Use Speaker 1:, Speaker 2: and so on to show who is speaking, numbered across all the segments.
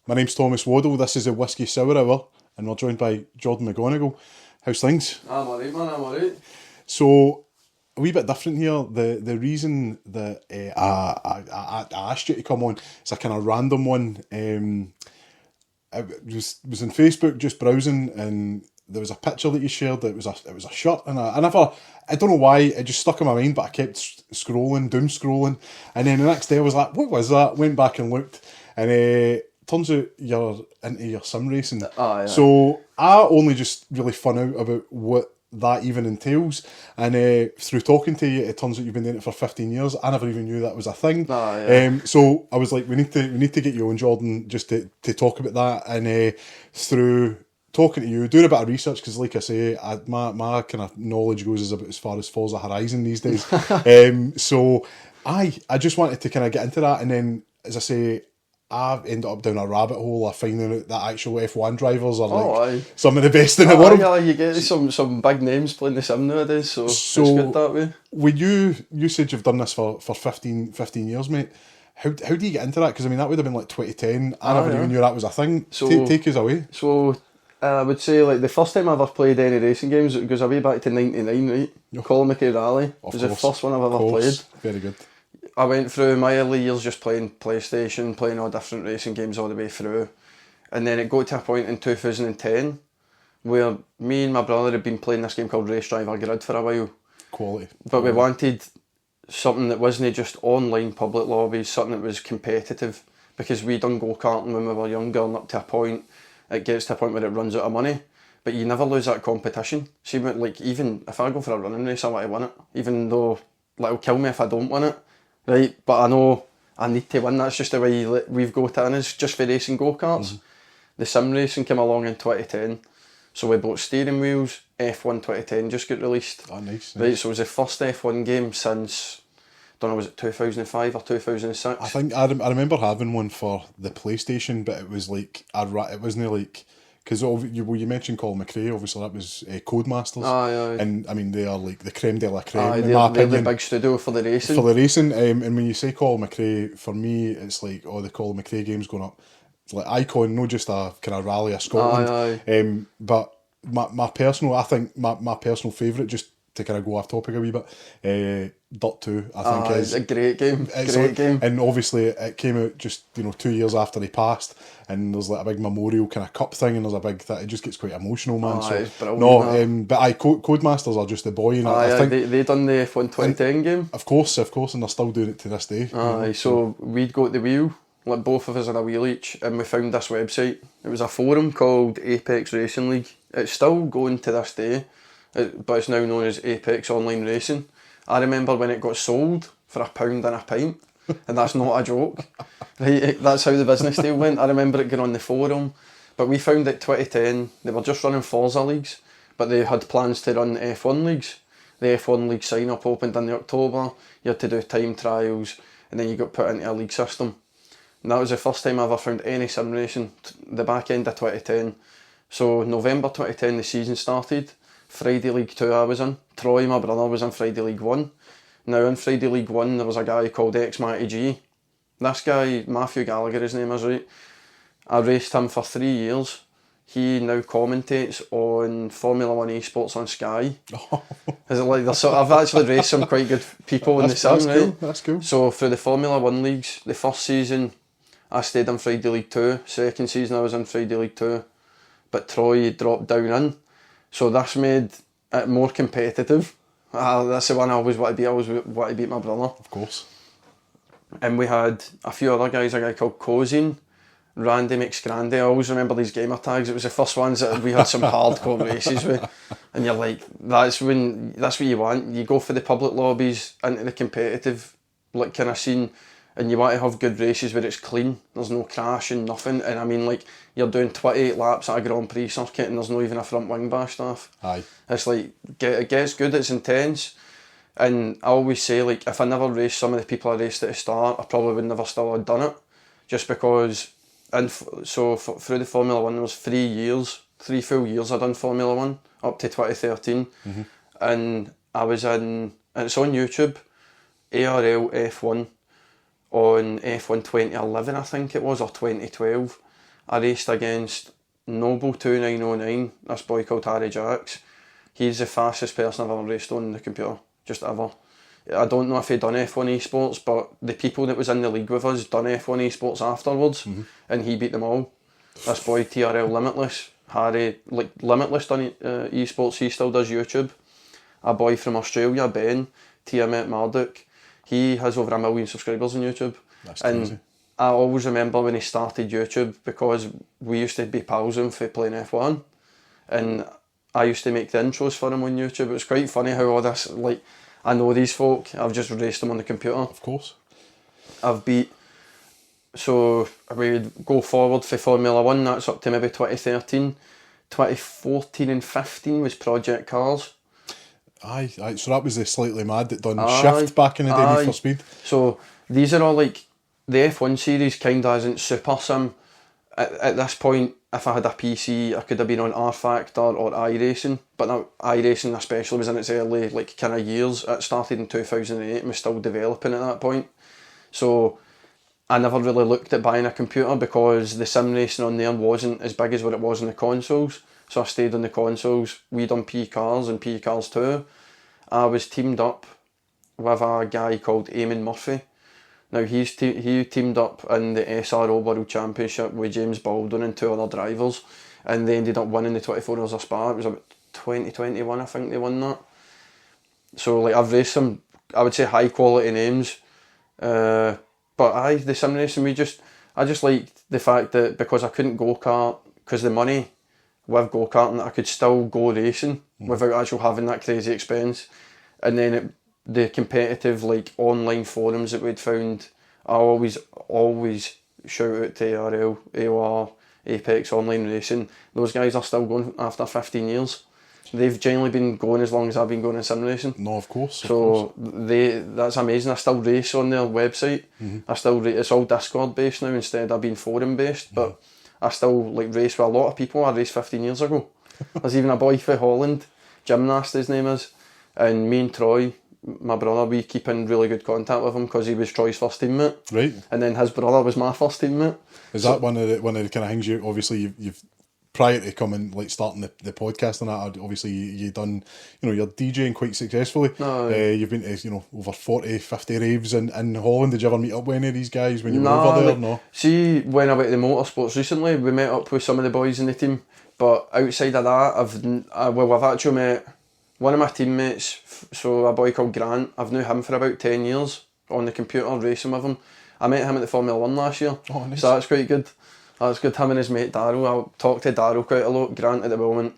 Speaker 1: My name's Thomas Waddle, this is a Whisky Sour Hour, and we're joined by Jordan McGonigal. How's things?
Speaker 2: I'm alright, man, I'm alright.
Speaker 1: So, a wee bit different here. The reason that I asked you to come on, it's a kind of random one. I was on Facebook just browsing, and there was a picture that you shared. It was a shirt, and I don't know why, it just stuck in my mind, but I kept scrolling, doom scrolling, and then the next day I was like, what was that? Went back and looked, and turns out you're into your sim racing.
Speaker 2: Yeah.
Speaker 1: So I only just really found out about what that even entails, and through talking to you, it turns out you've been doing it for 15 years. I never even knew that was a thing. So I was like, we need to get you on, Jordan, just to talk about that, and through talking to you, doing a bit of research, because like I say, my kind of knowledge goes about as far as Forza Horizon these days. So I just wanted to kind of get into that, and then, as I say, I've ended up down a rabbit hole of finding out that actual F1 drivers are some of the best in the world.
Speaker 2: Yeah, you get some big names playing the sim nowadays, so it's good that way.
Speaker 1: When you said you've done this for 15 years, mate, how do you get into that? Because I mean, that would have been like 2010. I never even knew that was a thing. So take us away.
Speaker 2: So I would say, like, the first time I ever played any racing games, it goes away back to 99, right?
Speaker 1: Yep.
Speaker 2: Colin McRae Rally was the first one I've ever played.
Speaker 1: Very good.
Speaker 2: I went through my early years just playing PlayStation, playing all different racing games all the way through. And then it got to a point in 2010 where me and my brother had been playing this game called Race Driver Grid for a while.
Speaker 1: Quality.
Speaker 2: But we wanted something that wasn't just online public lobbies, something that was competitive. Because we done go-karting when we were younger, and up to a point, it gets to a point where it runs out of money. But you never lose that competition. See, like, even if I go for a running race, I want to win it. Even though it'll kill me if I don't win it. Right, but I know I need to win. That's just the way we've got in, is just for racing go-karts. The sim racing came along in 2010, so we bought steering wheels. F1 2010 just got released.
Speaker 1: Oh, nice.
Speaker 2: Right, so it was the first F1 game since, don't know, was it 2005 or 2006?
Speaker 1: I think I remember having one for the PlayStation, but it was like, it wasn't like, because you mentioned Colin McRae, obviously that was Codemasters. And I mean, they are like the creme de la creme, in my opinion.
Speaker 2: They're the big studio for the racing.
Speaker 1: And when you say Colin McRae, for me, it's like, the Colin McRae game's going up. It's like icon, not just a kind of rally of Scotland. But my personal favourite, just to kind of go off topic a wee bit, Dirt 2, I think is
Speaker 2: a great game. Great game.
Speaker 1: And obviously it came out just 2 years after he passed, and there's like a big memorial kind of cup thing, and there's a big it just gets quite emotional, man. Codemasters are just the boy, and I think
Speaker 2: they done the F1 2010 game.
Speaker 1: Of course, and they're still doing it to this day.
Speaker 2: So we'd got the wheel, like both of us in a wheel each, and we found this website. It was a forum called Apex Racing League. It's still going to this day, but it's now known as Apex Online Racing. I remember when it got sold for £1 and a pint, and that's not a joke. Right, that's how the business deal went. I remember it going on the forum, but we found that 2010 they were just running Forza leagues, but they had plans to run F1 leagues. The F1 league sign up opened in October. You had to do time trials, and then you got put into a league system. And that was the first time I ever found any sim racing. The back end of 2010. So November 2010 the season started. Friday League 2 I was in. Troy, my brother, was in Friday League 1. Now in Friday League 1 there was a guy called X-Matty G. This guy, Matthew Gallagher his name is, right? I raced him for 3 years. He now commentates on Formula 1 esports on Sky. Is it like I've actually raced some quite good people in the sim, right?
Speaker 1: Cool. That's cool.
Speaker 2: So through the Formula 1 leagues, the first season I stayed in Friday League 2. Second season I was in Friday League 2. But Troy dropped down in. So this made it more competitive. That's the one I always want to be. I always want to beat my brother.
Speaker 1: Of course.
Speaker 2: And we had a few other guys, a guy called Cozine, Randy McScrandy. I always remember these gamer tags. It was the first ones that we had some hardcore races with. And you're like, that's what you want. You go for the public lobbies, into the competitive kind of scene, and you want to have good races where it's clean. There's no crashing, nothing. And I mean, like, you're doing 28 laps at a Grand Prix circuit and there's not even a front wing bash stuff.
Speaker 1: Aye.
Speaker 2: It's like, it gets good, it's intense. And I always say, like, if I never raced some of the people I raced at the start, I probably would never still have done it. Just because, through the Formula 1 there was 3 years, 3 full years I done Formula 1, up to 2013. And I was in, and it's on YouTube, ARL F1, on F1 2011 I think it was, or 2012, I raced against Noble 2909, this boy called Harry Jacks. He's the fastest person I've ever raced on the computer, just ever. I don't know if he'd done F1 esports, but the people that was in the league with us done F1 esports afterwards, and he beat them all. This boy TRL Limitless, Harry, like Limitless done esports, he still does YouTube. A boy from Australia, Ben, Tiamat Marduk, he has over 1 million subscribers on YouTube.
Speaker 1: That's crazy.
Speaker 2: And I always remember when he started YouTube, because we used to be pals with him for playing F1, and I used to make the intros for him on YouTube. It was quite funny how all this, like, I know these folk, I've just raced them on the computer.
Speaker 1: Of course.
Speaker 2: I've beat, so we would go forward for Formula 1, that's up to maybe 2013. 2014 and 15 was Project Cars.
Speaker 1: Aye, so that was the Slightly Mad that done Shift back in the day for Speed.
Speaker 2: So these are all like, the F1 series kind of isn't super sim. At this point, if I had a PC, I could have been on R Factor or iRacing, but that iRacing especially was in its early like kind of years. It started in 2008 and was still developing at that point. So I never really looked at buying a computer because the sim racing on there wasn't as big as what it was on the consoles. So I stayed on the consoles. We done P-Cars and P-Cars 2. I was teamed up with a guy called Eamon Murphy. Now he teamed up in the SRO World Championship with James Baldwin and 2 other drivers, and they ended up winning the 24 Hours of Spa. It was about 2021 I think they won that. So like I've raced some, I would say, high quality names, but the sim racing, I just liked the fact that because I couldn't go-kart, because the money with go-karting, I could still go racing without actually having that crazy expense. And then the competitive like online forums that we'd found, I always shout out to ARL, AOR, Apex Online Racing. Those guys are still going after 15 years. They've generally been going as long as I've been going in sim racing.
Speaker 1: No, of course.
Speaker 2: So that's amazing. I still race on their website. I still it's all Discord based now instead of being forum based, but I still like race with a lot of people I raced 15 years ago. There's even a boy from Holland, Gymnast his name is, and me and Troy, my brother, we keep in really good contact with him because he was Troy's first teammate. Right. And then his brother was my first teammate.
Speaker 1: Is that one of the kind of things you obviously you've prior to coming like starting the podcast and that, obviously you done, you're DJing quite successfully. You've been to over 40-50 raves in Holland. Did you ever meet up with any of these guys when you were over there? No.
Speaker 2: See, when I went to the motorsports recently, we met up with some of the boys in the team, but outside of that I've actually met one of my teammates, so a boy called Grant. I've known him for about 10 years on the computer racing with him. I met him at the Formula 1 last year. Oh, nice. So that's quite good. That's good. Him and his mate Darryl. I talk to Darryl quite a lot. Grant at the moment,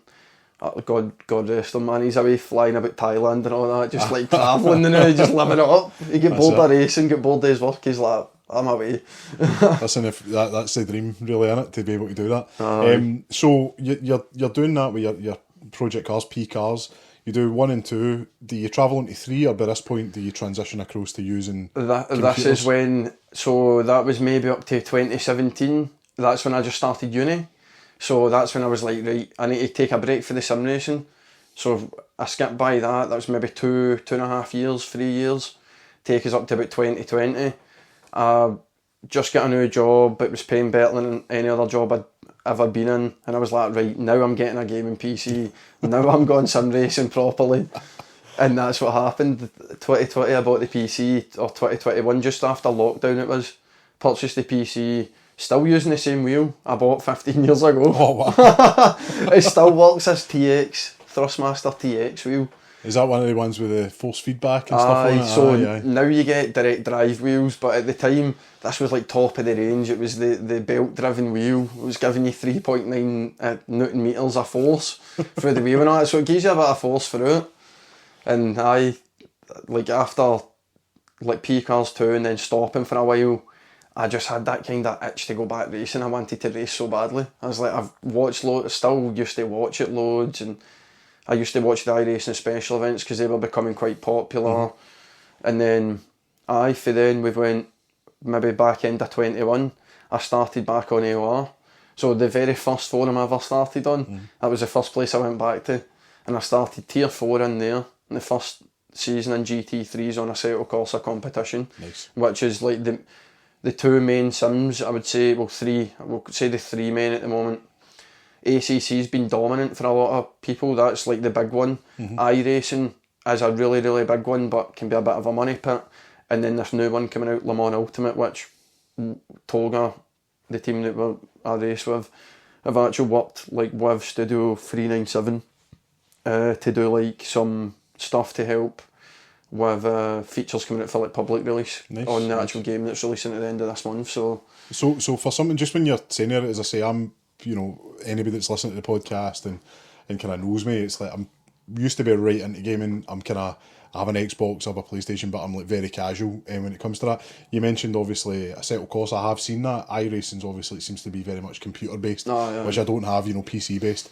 Speaker 2: God rest him, man. He's away flying about Thailand and all that, just like travelling and just living it up. He get bored of racing, get bored of his work. He's like, I'm away.
Speaker 1: Listen, if that's the dream, really, innit, to be able to do that. So you're doing that with your Project Cars, P-Cars. You do 1 and 2. Do you travel into 3, or by this point do you transition across to using
Speaker 2: This is when, so that was maybe up to 2017. That's when I just started uni. So that's when I was like, right, I need to take a break for the sim racing. So I skipped by that. That was maybe 2.5 years, 3 years. Take us up to about 2020. I just got a new job. It was paying better than any other job I'd ever been in. And I was like, right, now I'm getting a gaming PC. Now I'm going sim racing properly. And that's what happened. 2020 I bought the PC, or 2021, just after lockdown it was. Purchased the PC. Still using the same wheel I bought 15 years ago. Oh, wow. It still works as TX, Thrustmaster TX wheel.
Speaker 1: Is that one of the ones with the force feedback and stuff on it?
Speaker 2: So now you get direct drive wheels, but at the time, this was like top of the range. It was the belt driven wheel. It was giving you 3.9 Newton meters of force through the wheel and all that. So it gives you a bit of force through it. And after like P-Cars 2 and then stopping for a while, I just had that kind of itch to go back racing. I wanted to race so badly. I was like, I've watched loads, still used to watch it loads, and I used to watch the iRacing special events because they were becoming quite popular. And then we went maybe back end of 21, I started back on AOR. So the very first forum I ever started on, that was the first place I went back to. And I started tier 4 in there, in the first season in GT3s on Assetto Corsa competition. Nice. Which is like the two main sims, I would say, we'll say the three main at the moment. ACC's been dominant for a lot of people. That's like the big one. iRacing is a really, really big one, but can be a bit of a money pit. And then this new one coming out, Le Mans Ultimate, which Toga, the team that I race with, have actually worked like with Studio 397 to do like some stuff to help with features coming out for like public release on the actual game that's releasing at the end of this month. So
Speaker 1: for something, just when you're saying it, as I say, I'm, anybody that's listening to the podcast and kind of knows me, it's like I'm used to be right into gaming. I have an Xbox, I have a PlayStation, but I'm like very casual when it comes to that. You mentioned obviously Assetto Corsa. I have seen that. iRacing's obviously, it seems to be very much computer based, which I don't have, PC based.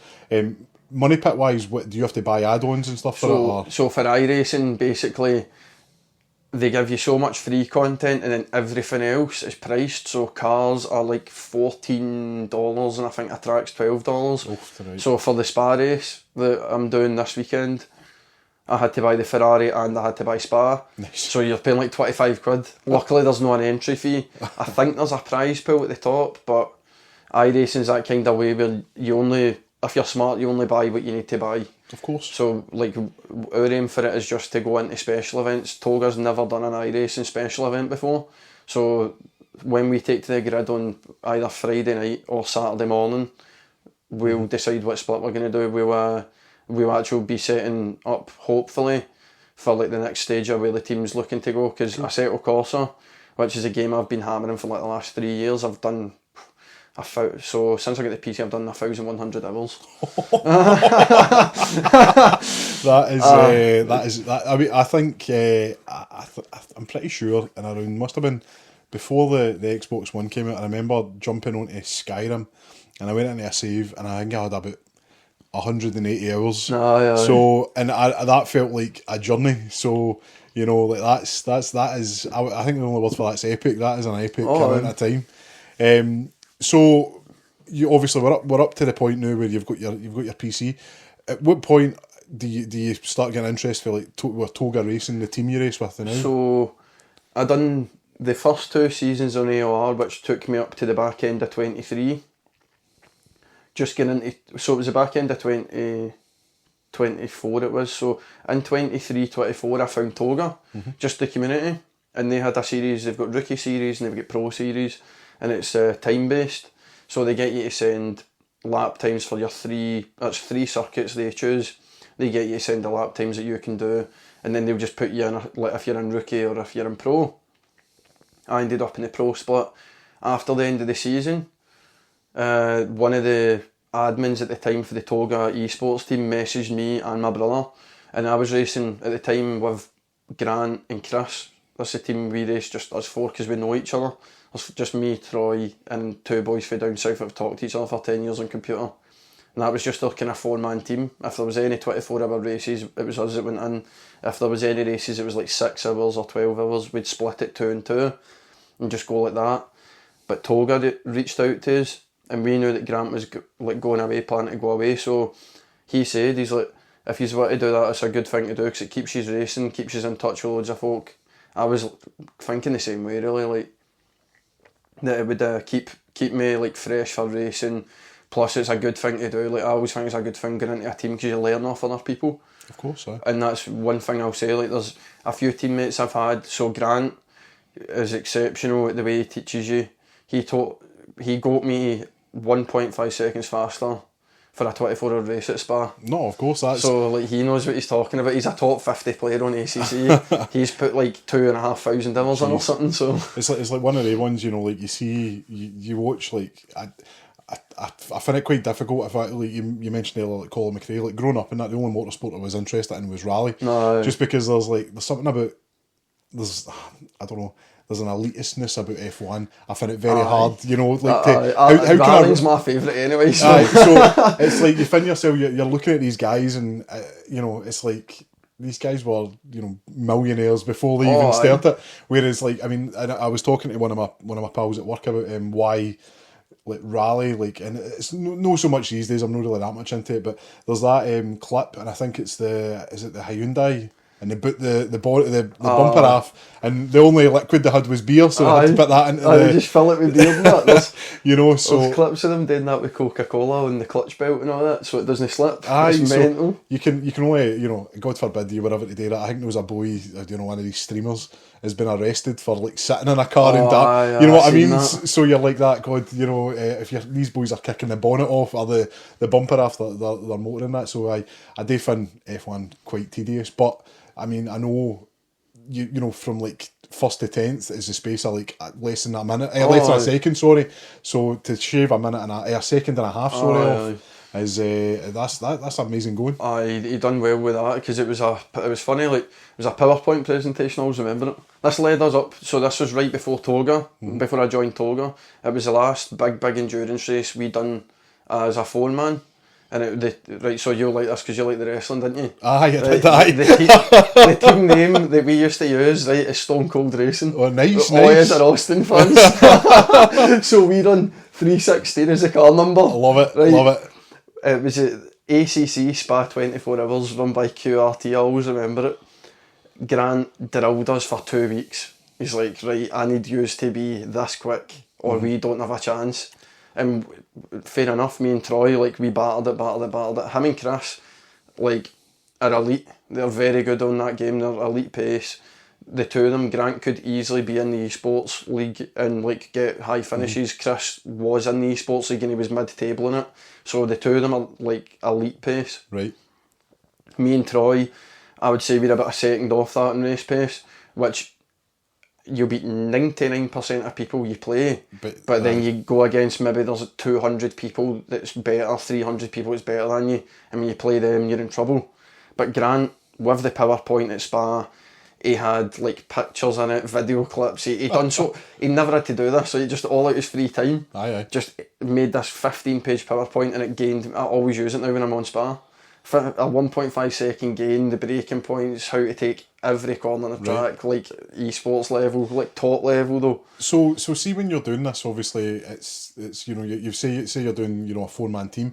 Speaker 1: Money pit wise, what do you have to buy add-ons and stuff for it? Or?
Speaker 2: So for iRacing, basically, they give you so much free content and then everything else is priced. So cars are like $14 and I think a track's $12.
Speaker 1: Right.
Speaker 2: So for the Spa race that I'm doing this weekend, I had to buy the Ferrari and I had to buy Spa.
Speaker 1: Nice.
Speaker 2: So you're paying like 25 quid. Luckily there's no an entry fee. I think there's a prize pool at the top, but iRacing's that kind of way where if you're smart, you only buy what you need to buy.
Speaker 1: Of course.
Speaker 2: So like our aim for it is just to go into special events. Toga's never done an iRacing special event before. So when we take to the grid on either Friday night or Saturday morning, we'll decide what split we're going to do. We'll actually be setting up, hopefully, for like the next stage of where the team's looking to go. Because Assetto Corsa, which is a game I've been hammering for like the last 3 years, I've done... So since I got the PC, I've done 1,100 hours.
Speaker 1: I mean, I think I'm pretty sure, and around must have been before the Xbox One came out. I remember jumping onto Skyrim, and I went into a save, and I think I had about 180 hours. So, and that felt like a journey. So, like that is. I think the only word for that's epic. That is an epic amount of time. So, you obviously we're up to the point now where you've got your PC. At what point do you start getting interest for like with Toga Racing, the team you race with now?
Speaker 2: So, I done the first 2 seasons on AOR, which took me up to the back end of 23. Just getting into, so it was the back end of 2024 it was. So in 23-24 I found Toga, just the community, and they had a series. They've got rookie series and they've got pro series, and it's time based. So they get you to send lap times for your 3 circuits they choose. They get you to send the lap times that you can do, and then they'll just put you in like if you're in rookie or if you're in pro. I ended up in the pro split after the end of the season. One of the admins at the time for the Toga esports team messaged me and my brother, and I was racing at the time with Grant and Chris. That's the team we race, just us 4 because we know each other. It's just me, Troy, and 2 boys from down south that have talked to each other for 10 years on computer. And that was just our kind of 4-man team. If there was any 24-hour races, it was us that went in. If there was any races, it was like 6 hours or 12 hours. We'd split it 2 and 2 and just go like that. But Toga reached out to us, and we knew that Grant was like going away, planning to go away. So he said, he's like, if you want to do that, it's a good thing to do because it keeps you racing, keeps you in touch with loads of folk. I was thinking the same way, really, like that it would keep me like fresh for racing. Plus, it's a good thing to do. Like I always think it's a good thing going into a team because you learn off other people.
Speaker 1: Of course,
Speaker 2: and that's one thing I'll say. Like there's a few teammates I've had. So Grant is exceptional at the way he teaches you. He got me 1.5 seconds faster for a 24-hour race at Spa.
Speaker 1: No, of course that's...
Speaker 2: So like he knows what he's talking about. He's a top 50 player on ACC. He's put like 2,500 hours on or something. So
Speaker 1: it's like one of the ones, like you see, you watch like... I find it quite difficult. If like you mentioned earlier, like Colin McRae, like growing up in that, the only motorsport I was interested in was rally. Just because there's something about there's an elitistness about F1. I find it very hard,
Speaker 2: rallying's my favourite anyway. So.
Speaker 1: So it's like you find yourself, you're looking at these guys, and it's like these guys were millionaires before they even started. Whereas like I was talking to one of my pals at work about why. Like rally, and it's no so much these days. I'm not really that much into it, but there's that clip, and I think it's the Hyundai and they put the bumper off, and the only liquid they had was beer, so they had to put that into
Speaker 2: they just fill it with beer and that.
Speaker 1: There's
Speaker 2: clips of them doing that with Coca-Cola and the clutch belt and all that, so it doesn't slip.
Speaker 1: It's
Speaker 2: mental.
Speaker 1: You can only, God forbid you were ever to do that. I think there was a boy, one of these streamers has been arrested for like sitting in a car and that. You know what I mean? That. So you're like that, God, if these boys are kicking the bonnet off or the bumper off their motor and that. So I do find F1 quite tedious, but I mean, I know from like first to 10th is the space of like less than a minute, less than a second. Sorry, so to shave a second and a half. Off. Is that's amazing going.
Speaker 2: He done well with that because it was funny, like it was a PowerPoint presentation. I always remember it. This led us up. So this was right before Toga, before I joined Toga. It was the last big endurance race we done as a foreman. And so you like this because you like the wrestling, didn't you? The team name that we used to use, right, is Stone Cold Racing.
Speaker 1: Oh, nice.
Speaker 2: Always are Austin fans. So we run 316 as the car number.
Speaker 1: Love it, right? Love it.
Speaker 2: It was at ACC Spa 24 Hours run by QRT, I always remember it. Grant drilled us for 2 weeks. He's like, right, I need you to be this quick or we don't have a chance. And fair enough, me and Troy, like we battled it. Him and Chris, like, are elite. They're very good on that game, they're elite pace. The two of them, Grant could easily be in the esports league and like get high finishes. Chris was in the esports league and he was mid-table in it. So the two of them are like elite pace.
Speaker 1: Right.
Speaker 2: Me and Troy, I would say we're about a second off that in race pace, which you'll beat 99% of people you play, but then you go against maybe there's 200 people that's better, 300 people that's better than you, and when you play them you're in trouble. But Grant, with the PowerPoint at Spa, he had like pictures in it, video clips, he done so, he never had to do this, so he just all out his free time, just made this 15-page PowerPoint and it gained, I always use it now when I'm on Spa. For a 1.5 second gain, the braking points, how to take every corner on the track, like esports level, like top level though.
Speaker 1: So see when you're doing this, obviously it's you say you're doing a 4-man team.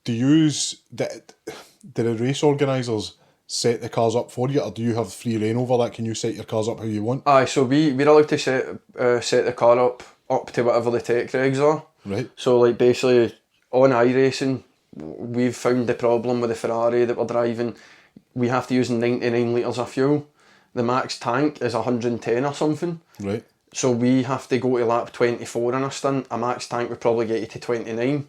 Speaker 1: Do the race organisers set the cars up for you, or do you have free reign over that? Can you set your cars up how you want?
Speaker 2: So we're allowed to set the car up to whatever the tech regs are.
Speaker 1: Right.
Speaker 2: So like basically on iRacing, we've found the problem with the Ferrari that we're driving. We have to use 99 litres of fuel. The max tank is 110 or something.
Speaker 1: Right.
Speaker 2: So we have to go to lap 24 in a stint. A max tank would probably get you to 29.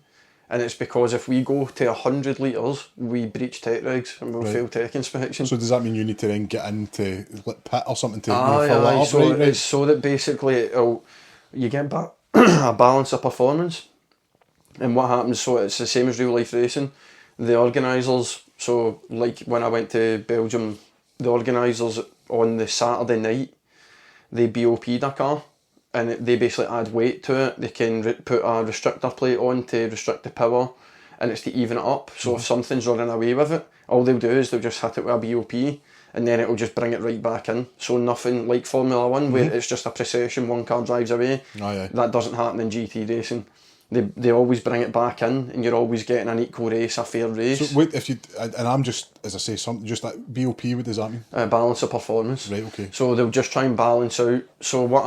Speaker 2: And it's because if we go to 100 litres, we breach tech regs and we'll fail tech inspection.
Speaker 1: So does that mean you need to then get into pit or something to fill that up?
Speaker 2: So it's so that basically you get a balance of performance. And what happens, so it's the same as real life racing. The organisers, so like when I went to Belgium, the organisers on the Saturday night, they BOP'd a car and they basically add weight to it. They can put a restrictor plate on to restrict the power and it's to even it up. So if something's running away with it, all they'll do is they'll just hit it with a BOP and then it'll just bring it right back in. So nothing like Formula 1 where it's just a procession, one car drives away. That doesn't happen in GT racing. They always bring it back in, and you're always getting an equal race, a fair race. So
Speaker 1: wait, I'm just, as I say, something just like BOP. What does that mean?
Speaker 2: Balance of performance.
Speaker 1: Right. Okay.
Speaker 2: So they'll just try and balance out. So what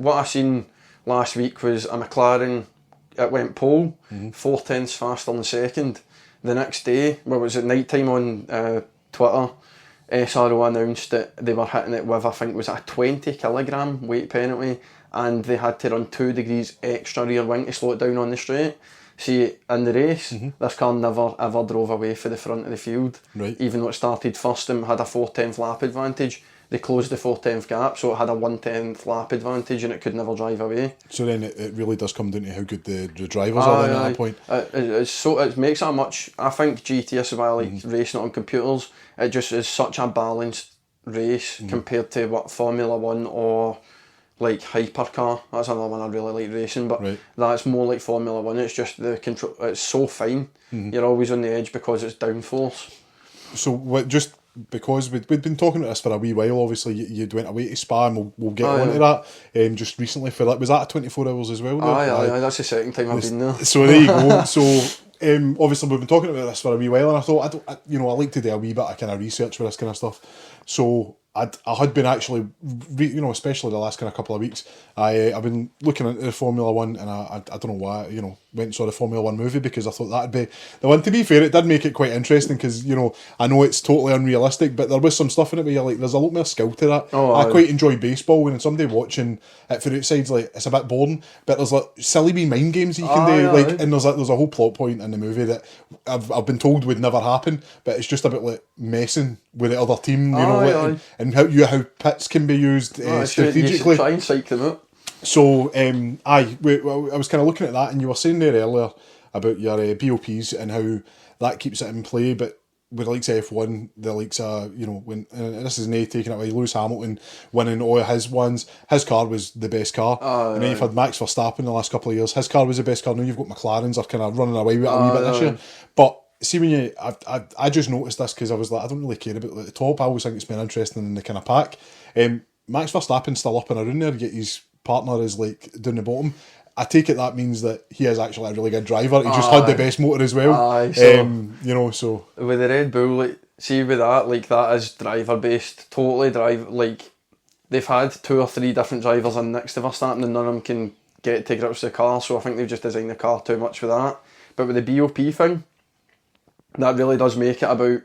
Speaker 2: I seen last week was a McLaren. It went pole, 4/10 faster than second. The next day, well, it was at night time on Twitter. SRO announced that they were hitting it with, I think it was a 20 kilogram weight penalty. And they had to run 2 degrees extra rear wing to slow it down on the straight. See, in the race, this car never ever drove away for the front of the field.
Speaker 1: Right.
Speaker 2: Even though it started first and had a 4/10 lap advantage, they closed the 4/10 gap, so it had a 1/10 lap advantage and it could never drive away.
Speaker 1: So then it really does come down to how good the drivers are then at that point.
Speaker 2: It makes it a much, I think GTS is why I like racing it on computers. It just is such a balanced race compared to what Formula 1 or like Hypercar, that's another one I really like racing, but that's more like Formula 1. It's just the control, it's so fine. You're always on the edge because it's downforce.
Speaker 1: So just because we'd been talking about this for a wee while, obviously you'd went away to Spa and we'll get on to that. Just recently for that, was that 24 hours as well?
Speaker 2: Aye, that's the second time I've been there.
Speaker 1: So there you go. So obviously we've been talking about this for a wee while, and I thought I like to do a wee bit of kind of research with this kind of stuff. So I had been actually, especially the last kind of couple of weeks, I've been looking into Formula One, and I don't know why, went and saw the Formula One movie because I thought that'd be the one. To be fair, it did make it quite interesting because I know it's totally unrealistic, but there was some stuff in it where you're like, there's a lot more skill to that. I quite enjoy baseball, when somebody watching it from outside's like, it's a bit boring, but there's like silly wee mind games that you can do, and there's a whole plot point in the movie that I've been told would never happen, but it's just about like messing with the other team, and how pits can be used strategically.
Speaker 2: You should try and psych them out.
Speaker 1: So, I was kind of looking at that, and you were saying there earlier about your BOPs and how that keeps it in play, but with the likes of F1, the likes of, when, and this is no taking it away, Lewis Hamilton winning all of his ones, his car was the best car. And then you've had Max Verstappen the last couple of years, his car was the best car. Now you've got McLarens are kind of running away with it a wee bit this year. But see, when I just noticed this because I was like, I don't really care about the top. I always think it's been interesting in the kind of pack. Max Verstappen's still up and around there, yet his partner is like down the bottom. I take it that means that he is actually a really good driver. He just had the best motor as well. So
Speaker 2: with the Red Bull, like, see with that, like that is driver based, totally drive. Like they've had 2 or 3 different drivers in next to Verstappen, and none of them can get to grips with the car. So I think they've just designed the car too much for that. But with the BOP thing, that really does make it about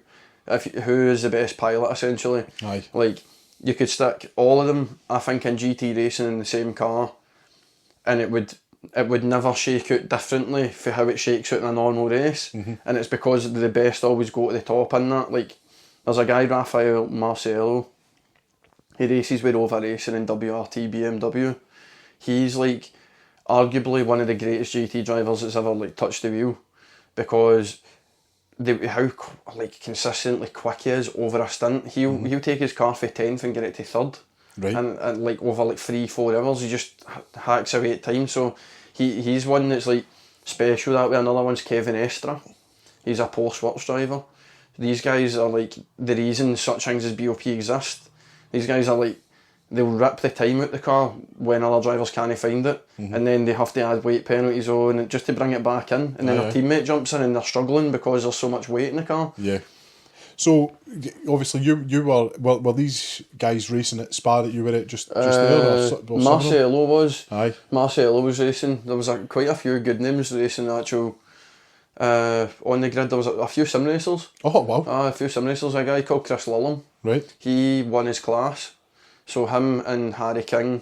Speaker 2: who is the best pilot essentially. Like you could stick all of them, I think, in GT racing in the same car, and it would never shake out differently for how it shakes out in a normal race. And it's because the best always go to the top in that. Like there's a guy, Rafael Marcelo, he races with Rover Racing in WRT BMW. He's like arguably one of the greatest GT drivers that's ever like touched the wheel, because how like consistently quick he is over a stint. He'll take his car for 10th and get it to 3rd.
Speaker 1: Right.
Speaker 2: And like over like 3-4 hours he just hacks away at time. So he's one that's like special that way. Another one's Kevin Estra. He's a Porsche Works driver. These guys are like the reason such things as BOP exist. These guys are like, they'll rip the time out the car when other drivers can't find it, and then they have to add weight penalties on just to bring it back in, and then their teammate jumps in and they're struggling because there's so much weight in the car.
Speaker 1: Yeah. So obviously you were these guys racing at Spa that you were at just there? Or
Speaker 2: Marcelo was.
Speaker 1: Aye.
Speaker 2: Marcelo was racing. There was quite a few good names racing actual. On the grid there was a few sim racers.
Speaker 1: Oh wow.
Speaker 2: A few sim racers. A guy called Chris Lullum.
Speaker 1: Right.
Speaker 2: He won his class. So him and Harry King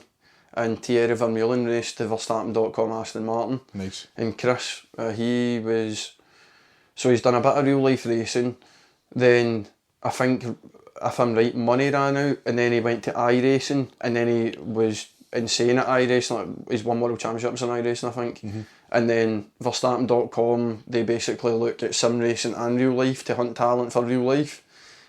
Speaker 2: and Thierry Vermeulen raced the Verstappen.com Aston Martin.
Speaker 1: Nice.
Speaker 2: And Chris, he's done a bit of real life racing. Then I think, if I'm right, money ran out, and then he went to iRacing, and then he was insane at iRacing. Like, he's won world championships in iRacing, I think. And then Verstappen.com, they basically look at sim racing and real life to hunt talent for real life.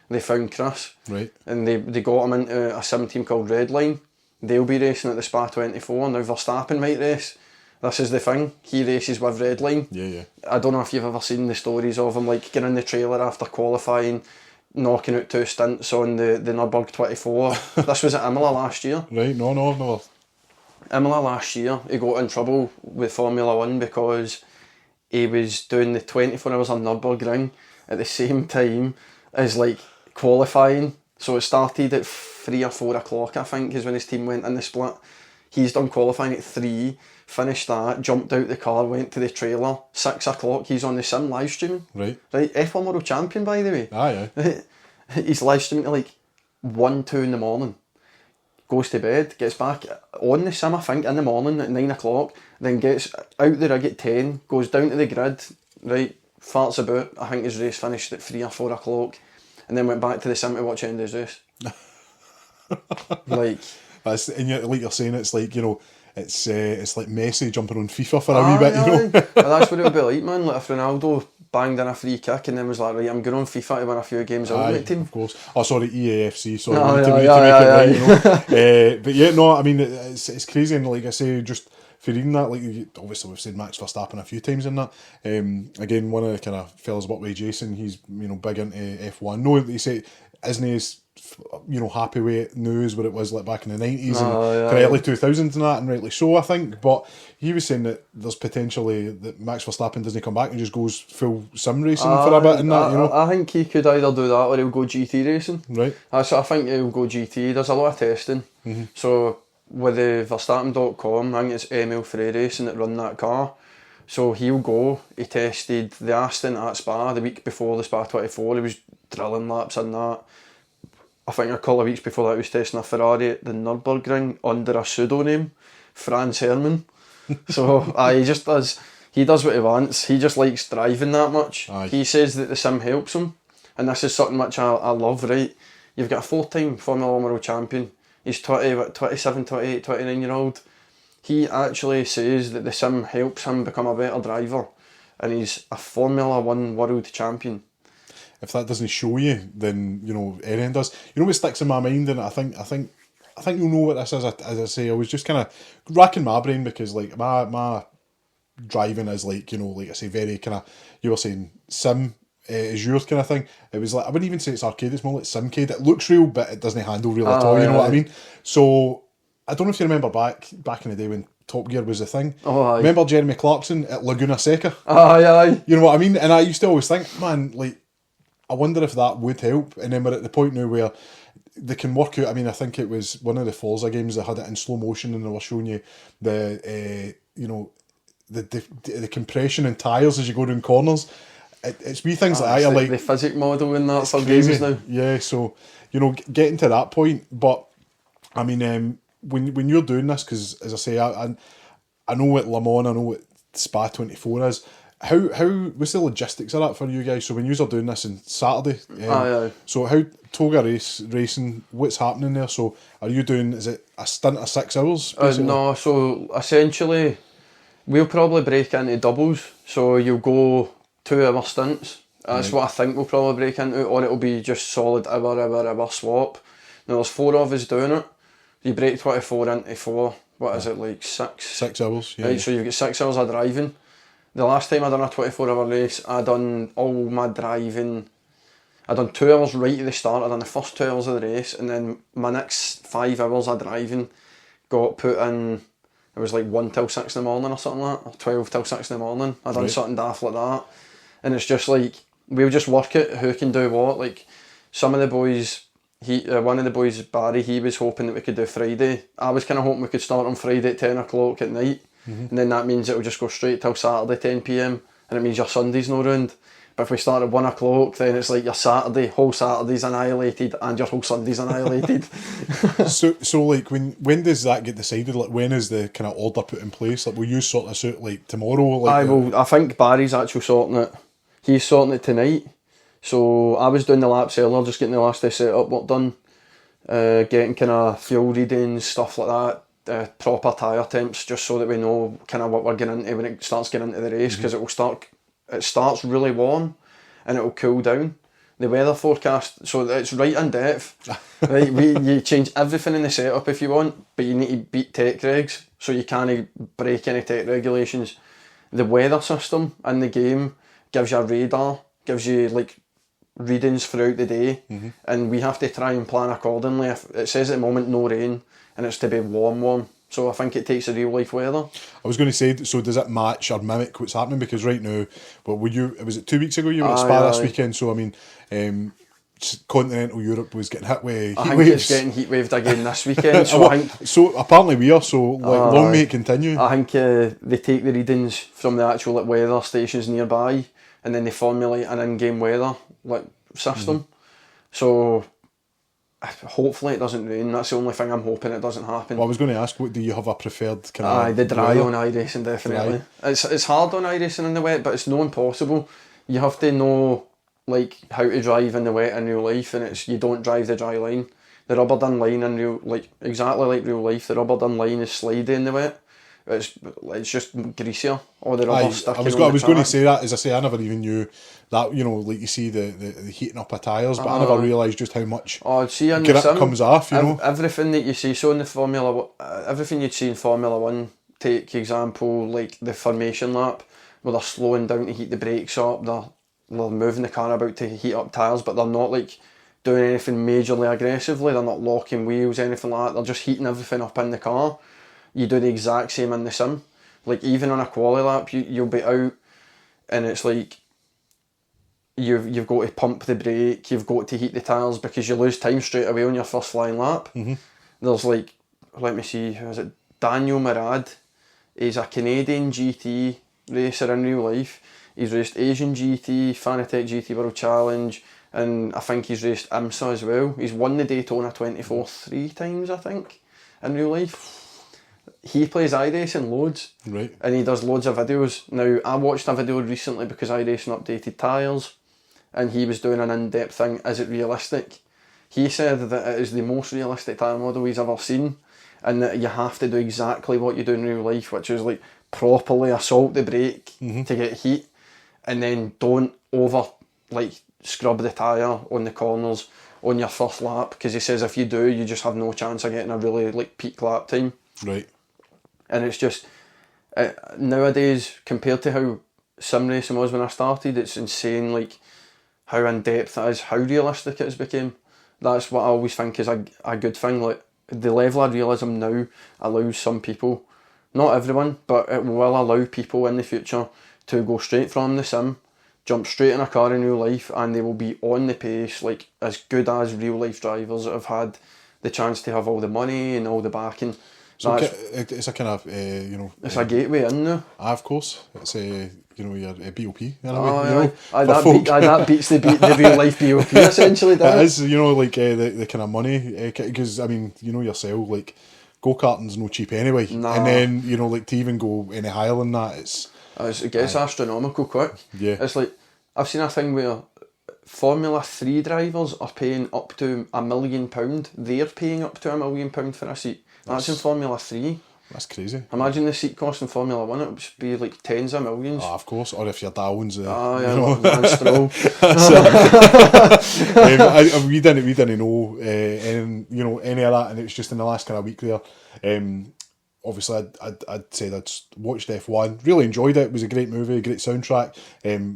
Speaker 2: They found Chris,
Speaker 1: right, and
Speaker 2: they got him into a sim team called Redline. They'll be racing at the Spa 24. Now Verstappen might race. This is the thing, he races with Redline.
Speaker 1: Yeah.
Speaker 2: I don't know if you've ever seen the stories of him like getting in the trailer after qualifying, knocking out 2 stints on the Nürburgring 24. This was at Imola last year.
Speaker 1: Right, no, never.
Speaker 2: Imola last year, he got in trouble with Formula 1 because he was doing the 24 hours on Nürburgring at the same time as like qualifying. So it started at 3 or 4 o'clock, I think, is when his team went in the split. He's done qualifying at 3, finished that, jumped out the car, went to the trailer. 6 o'clock, he's on the sim live streaming.
Speaker 1: Right.
Speaker 2: F1 World Champion, by the way.
Speaker 1: Yeah.
Speaker 2: He's live streaming at like 1, 2 in the morning. Goes to bed, gets back on the sim, I think, in the morning at 9 o'clock. Then gets out the rig at 10, goes down to the grid, right, farts about. I think his race finished at 3 or 4 o'clock. And then went back to the sim to watch the end of his race. Like you're saying, it's like, it's like Messi jumping on FIFA for a wee bit, That's what it would be like, man. Like if Ronaldo banged in a free kick and then was like, right, I'm going on FIFA to win a few games out with team.
Speaker 1: Of course. Oh, sorry, EAFC. Sorry, we need to make it right, But yeah, no, I mean, it's crazy, and like I say, just for reading that, like obviously we've said Max Verstappen a few times in that. Again, one of the kind of fellas what way Jason, he's big into F1. No, he say isn't he happy with it now as what it was like back in the 90s and early 2000s and that, and rightly so, I think. But he was saying that there's potentially that Max Verstappen doesn't come back and just goes full sim racing for a bit and that,
Speaker 2: I think he could either do that or he'll go GT racing.
Speaker 1: Right.
Speaker 2: So I think he'll go GT. There's a lot of testing. So with the Verstappen.com, I think it's Emil Frey Racing that run that car. So he'll go. He tested the Aston at Spa the week before the Spa 24. He was drilling laps in that. I think a couple of weeks before that he was testing a Ferrari at the Nürburgring under a pseudonym, Franz Hermann. So he does what he wants. He just likes driving that much.
Speaker 1: Aye.
Speaker 2: He says that the sim helps him, and this is something which I love, right? You've got a 4-time Formula 1 World Champion. He's 27, 28, 29-year-old. He actually says that the sim helps him become a better driver, and he's a Formula 1 World Champion.
Speaker 1: If that doesn't show you, then anything does. You know what sticks in my mind, and I think you'll know what this is. As I say, I was just kind of racking my brain because like my driving is like like I say, very kind of, you were saying sim is yours kind of thing. It was like, I wouldn't even say it's arcade, it's more like simcade. It looks real, but it doesn't handle real at all. You know what I mean? So I don't know if you remember back in the day when Top Gear was the thing. Remember Jeremy Clarkson at Laguna Seca?
Speaker 2: Aye.
Speaker 1: You know what I mean? And I used to always think, man, like, I wonder if that would help. And then we're at the point now where they can work out. I mean, I think it was one of the Forza games that had it in slow motion, and they were showing you the the compression in tyres as you go down corners. It's wee things like that. Like
Speaker 2: the physics model in that for games now.
Speaker 1: Yeah, so getting to that point. But I mean, when you're doing this, because as I say, I know what Le Mans, I know what Spa 24 is. How what's the logistics of that for you guys? So when you are doing this on Saturday, so how Toga racing, what's happening there? So are you doing, is it a stint of 6 hours?
Speaker 2: No, so essentially we'll probably break into doubles. So you'll go 2-hour stints. That's what I think we'll probably break into, or it'll be just solid hour swap. Now there's 4 of us doing it. You break 24 into 4. What is it, like 6?
Speaker 1: 6 hours, yeah.
Speaker 2: Right, so you've got 6 hours of driving. The last time I done a 24-hour race, I done all my driving. I done 2 hours right at the start. I done the first 2 hours of the race, and then my next 5 hours of driving got put in. It was like 1 till 6 in the morning or something like that, or 12 till 6 in the morning. I done something daft like that, and it's just like we'll just work it. Who can do what? Like some of the boys, one of the boys, Barry, he was hoping that we could do Friday. I was kind of hoping we could start on Friday at 10 o'clock at night. And then that means it'll just go straight till Saturday 10 PM, and it means your Sunday's no round. But if we start at 1 o'clock, then it's like your whole Saturday's annihilated and your whole Sunday's annihilated.
Speaker 1: so like when does that get decided? Like when is the kind of order put in place? Like will you sort this out like tomorrow? Like
Speaker 2: I think Barry's actually sorting it. He's sorting it tonight. So I was doing the laps earlier, just getting the last day setup work done, getting kind of fuel readings, stuff like that. Proper tyre temps, just so that we know kind of what we're getting into when it starts getting into the race, because it starts really warm and it will cool down. The weather forecast, so it's right in depth. Right, you change everything in the setup if you want, but you need to beat tech regs, so you can't break any tech regulations. The weather system in the game gives you a radar, gives you like readings throughout the day, and we have to try and plan accordingly. If it says at the moment no rain, and it's to be warm, so I think it takes the real life weather. I
Speaker 1: was going to say, so does it match or mimic what's happening? Because right now, was it 2 weeks ago you were at Spa this weekend? So I mean, continental Europe was getting hit with heat waves.
Speaker 2: I think it's getting heat waved again this weekend.
Speaker 1: So apparently we are. So long may it continue.
Speaker 2: I think they take the readings from the actual weather stations nearby, and then they formulate an in-game weather system. So hopefully it doesn't rain. That's the only thing I'm hoping it doesn't happen.
Speaker 1: Well, I was going to ask, what do you have a preferred kind of
Speaker 2: the dry on iRacing, definitely. It's hard on iRacing in the wet, but it's no impossible. You have to know like how to drive in the wet in real life, and you don't drive the dry line. The rubber done line in exactly like real life, the rubber done line is slidey in the wet. It's just greasier. All the rubber sticking.
Speaker 1: I was going to say that, as I say, I never even knew that, like you see the heating up of tyres, but I never realised just how much grip comes off,
Speaker 2: Everything that you see, so in the Formula, everything you'd see in Formula 1, take example, like the formation lap, where they're slowing down to heat the brakes up, they're moving the car about to heat up tyres, but they're not like doing anything majorly aggressively. They're not locking wheels, anything like that. They're just heating everything up in the car. You do the exact same in the sim. Like even on a quali lap, you'll be out, and it's like you've got to pump the brake, you've got to heat the tyres because you lose time straight away on your first flying lap. There's like, let me see, who is it? Daniel Murad. He's a Canadian GT racer in real life. He's raced Asian GT, Fanatic GT World Challenge, and I think he's raced IMSA as well. He's won the Daytona 24 3 times, I think, in real life. He plays iRacing loads,
Speaker 1: right,
Speaker 2: and he does loads of videos. Now, I watched a video recently because iRacing updated tyres, and he was doing an in-depth thing, is it realistic? He said that it is the most realistic tyre model he's ever seen, and that you have to do exactly what you do in real life, which is like properly assault the brake to get heat, and then don't over like scrub the tyre on the corners on your first lap, because he says if you do, you just have no chance of getting a really like peak lap time.
Speaker 1: Right.
Speaker 2: And it's just nowadays, compared to how sim racing was when I started, it's insane like how in depth it is, how realistic it has become. That's what I always think is a good thing. Like the level of realism now allows some people, not everyone, but it will allow people in the future to go straight from the sim, jump straight in a car in real life, and they will be on the pace like as good as real life drivers that have had the chance to have all the money and all the backing.
Speaker 1: So it's a kind of,
Speaker 2: it's a gateway in now.
Speaker 1: Of course. It's your BOP in a way,
Speaker 2: that beats the real life BOP essentially, doesn't it?
Speaker 1: It is, like the kind of money, because, I mean, yourself, like, go-karting's no cheap anyway.
Speaker 2: Nah.
Speaker 1: And then, like, to even go any higher than that,
Speaker 2: it gets astronomical quick.
Speaker 1: Yeah.
Speaker 2: It's like, I've seen a thing where Formula 3 drivers are paying up to £1 million. They're paying up to £1 million for a seat. That's in Formula 3.
Speaker 1: That's crazy.
Speaker 2: Imagine the seat cost in Formula 1, it would be like tens of millions.
Speaker 1: Of course, or if your Darwin's we didn't know any of that, and it was just in the last kind of week there. Obviously, I'd said I'd watched F1, really enjoyed it. It was a great movie, a great soundtrack.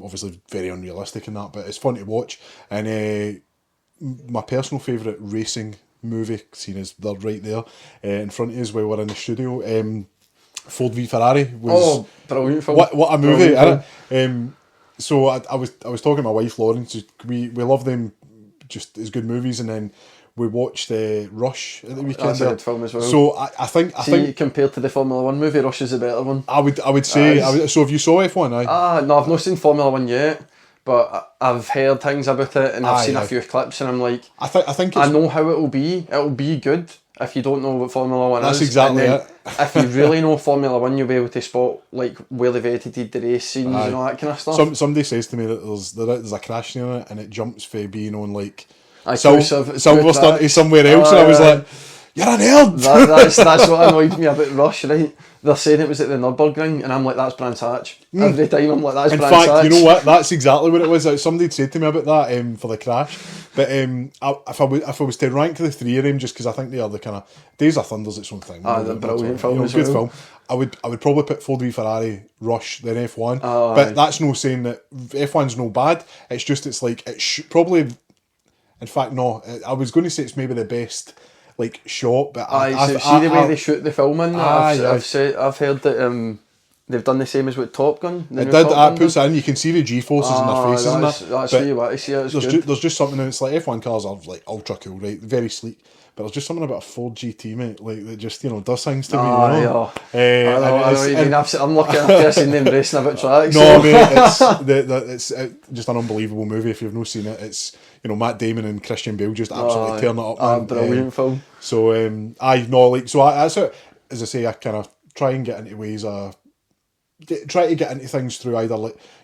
Speaker 1: Obviously, very unrealistic in that, but it's fun to watch. And my personal favourite racing movie, seeing as they're right there in front of us while we're in the studio, Ford v Ferrari was
Speaker 2: brilliant film.
Speaker 1: What a movie, isn't it? So I was talking to my wife Lauren, so we love them just as good movies, and then we watched Rush at the weekend. That's
Speaker 2: a good film as well.
Speaker 1: So I think
Speaker 2: compared to the Formula 1 movie, Rush is a better one.
Speaker 1: I would say. So have you saw F1?
Speaker 2: No, I've not seen Formula 1 yet, but I've heard things about it, and I've seen a few clips, and I'm like, I think I know how it'll be. It'll be good if you don't know what Formula 1 is.
Speaker 1: That's exactly it.
Speaker 2: If you really know Formula 1, you'll be able to spot like where they've edited the race scenes and all that kind of stuff. Somebody
Speaker 1: says to me that there's a crash near it, and it jumps for being on like
Speaker 2: Silverstone
Speaker 1: to somewhere else, and I was like, you're a nerd.
Speaker 2: That's what annoyed me about Rush, right? They're saying it was at the Nürburgring, and I'm like, that's Brands Hatch. Every time I'm like, that's Brands Hatch. In fact,
Speaker 1: you know what? That's exactly what it was. Somebody said to me about that for the crash. But if I was to rank the three of them, just because I think they are the kind of Days of Thunder's its own thing.
Speaker 2: The brilliant film as
Speaker 1: good
Speaker 2: well.
Speaker 1: Film. I would probably put Ford v Ferrari, Rush, then F1. But that's no saying that F1's no bad. It's just it's probably. In fact, no. I was going to say it's maybe the best like shot, but
Speaker 2: see the way they shoot the film in. I've heard that they've done the same as with Top Gun.
Speaker 1: It did. It puts it in. You can see the G forces in their faces and that.
Speaker 2: That's what you want to see.
Speaker 1: There's just something. It's like F1 cars are like ultra cool, right? Very sleek. But there's just something about a Ford GT, mate, like that just does things to me.
Speaker 2: I know what you mean. I'm lucky enough to have seen them racing about tracks.
Speaker 1: No, mate, it's just an unbelievable movie. If you've not seen it, it's Matt Damon and Christian Bale just absolutely tearing it up.
Speaker 2: Brilliant film.
Speaker 1: So that's it. As I say, I kind of try and get into ways try to get into things through either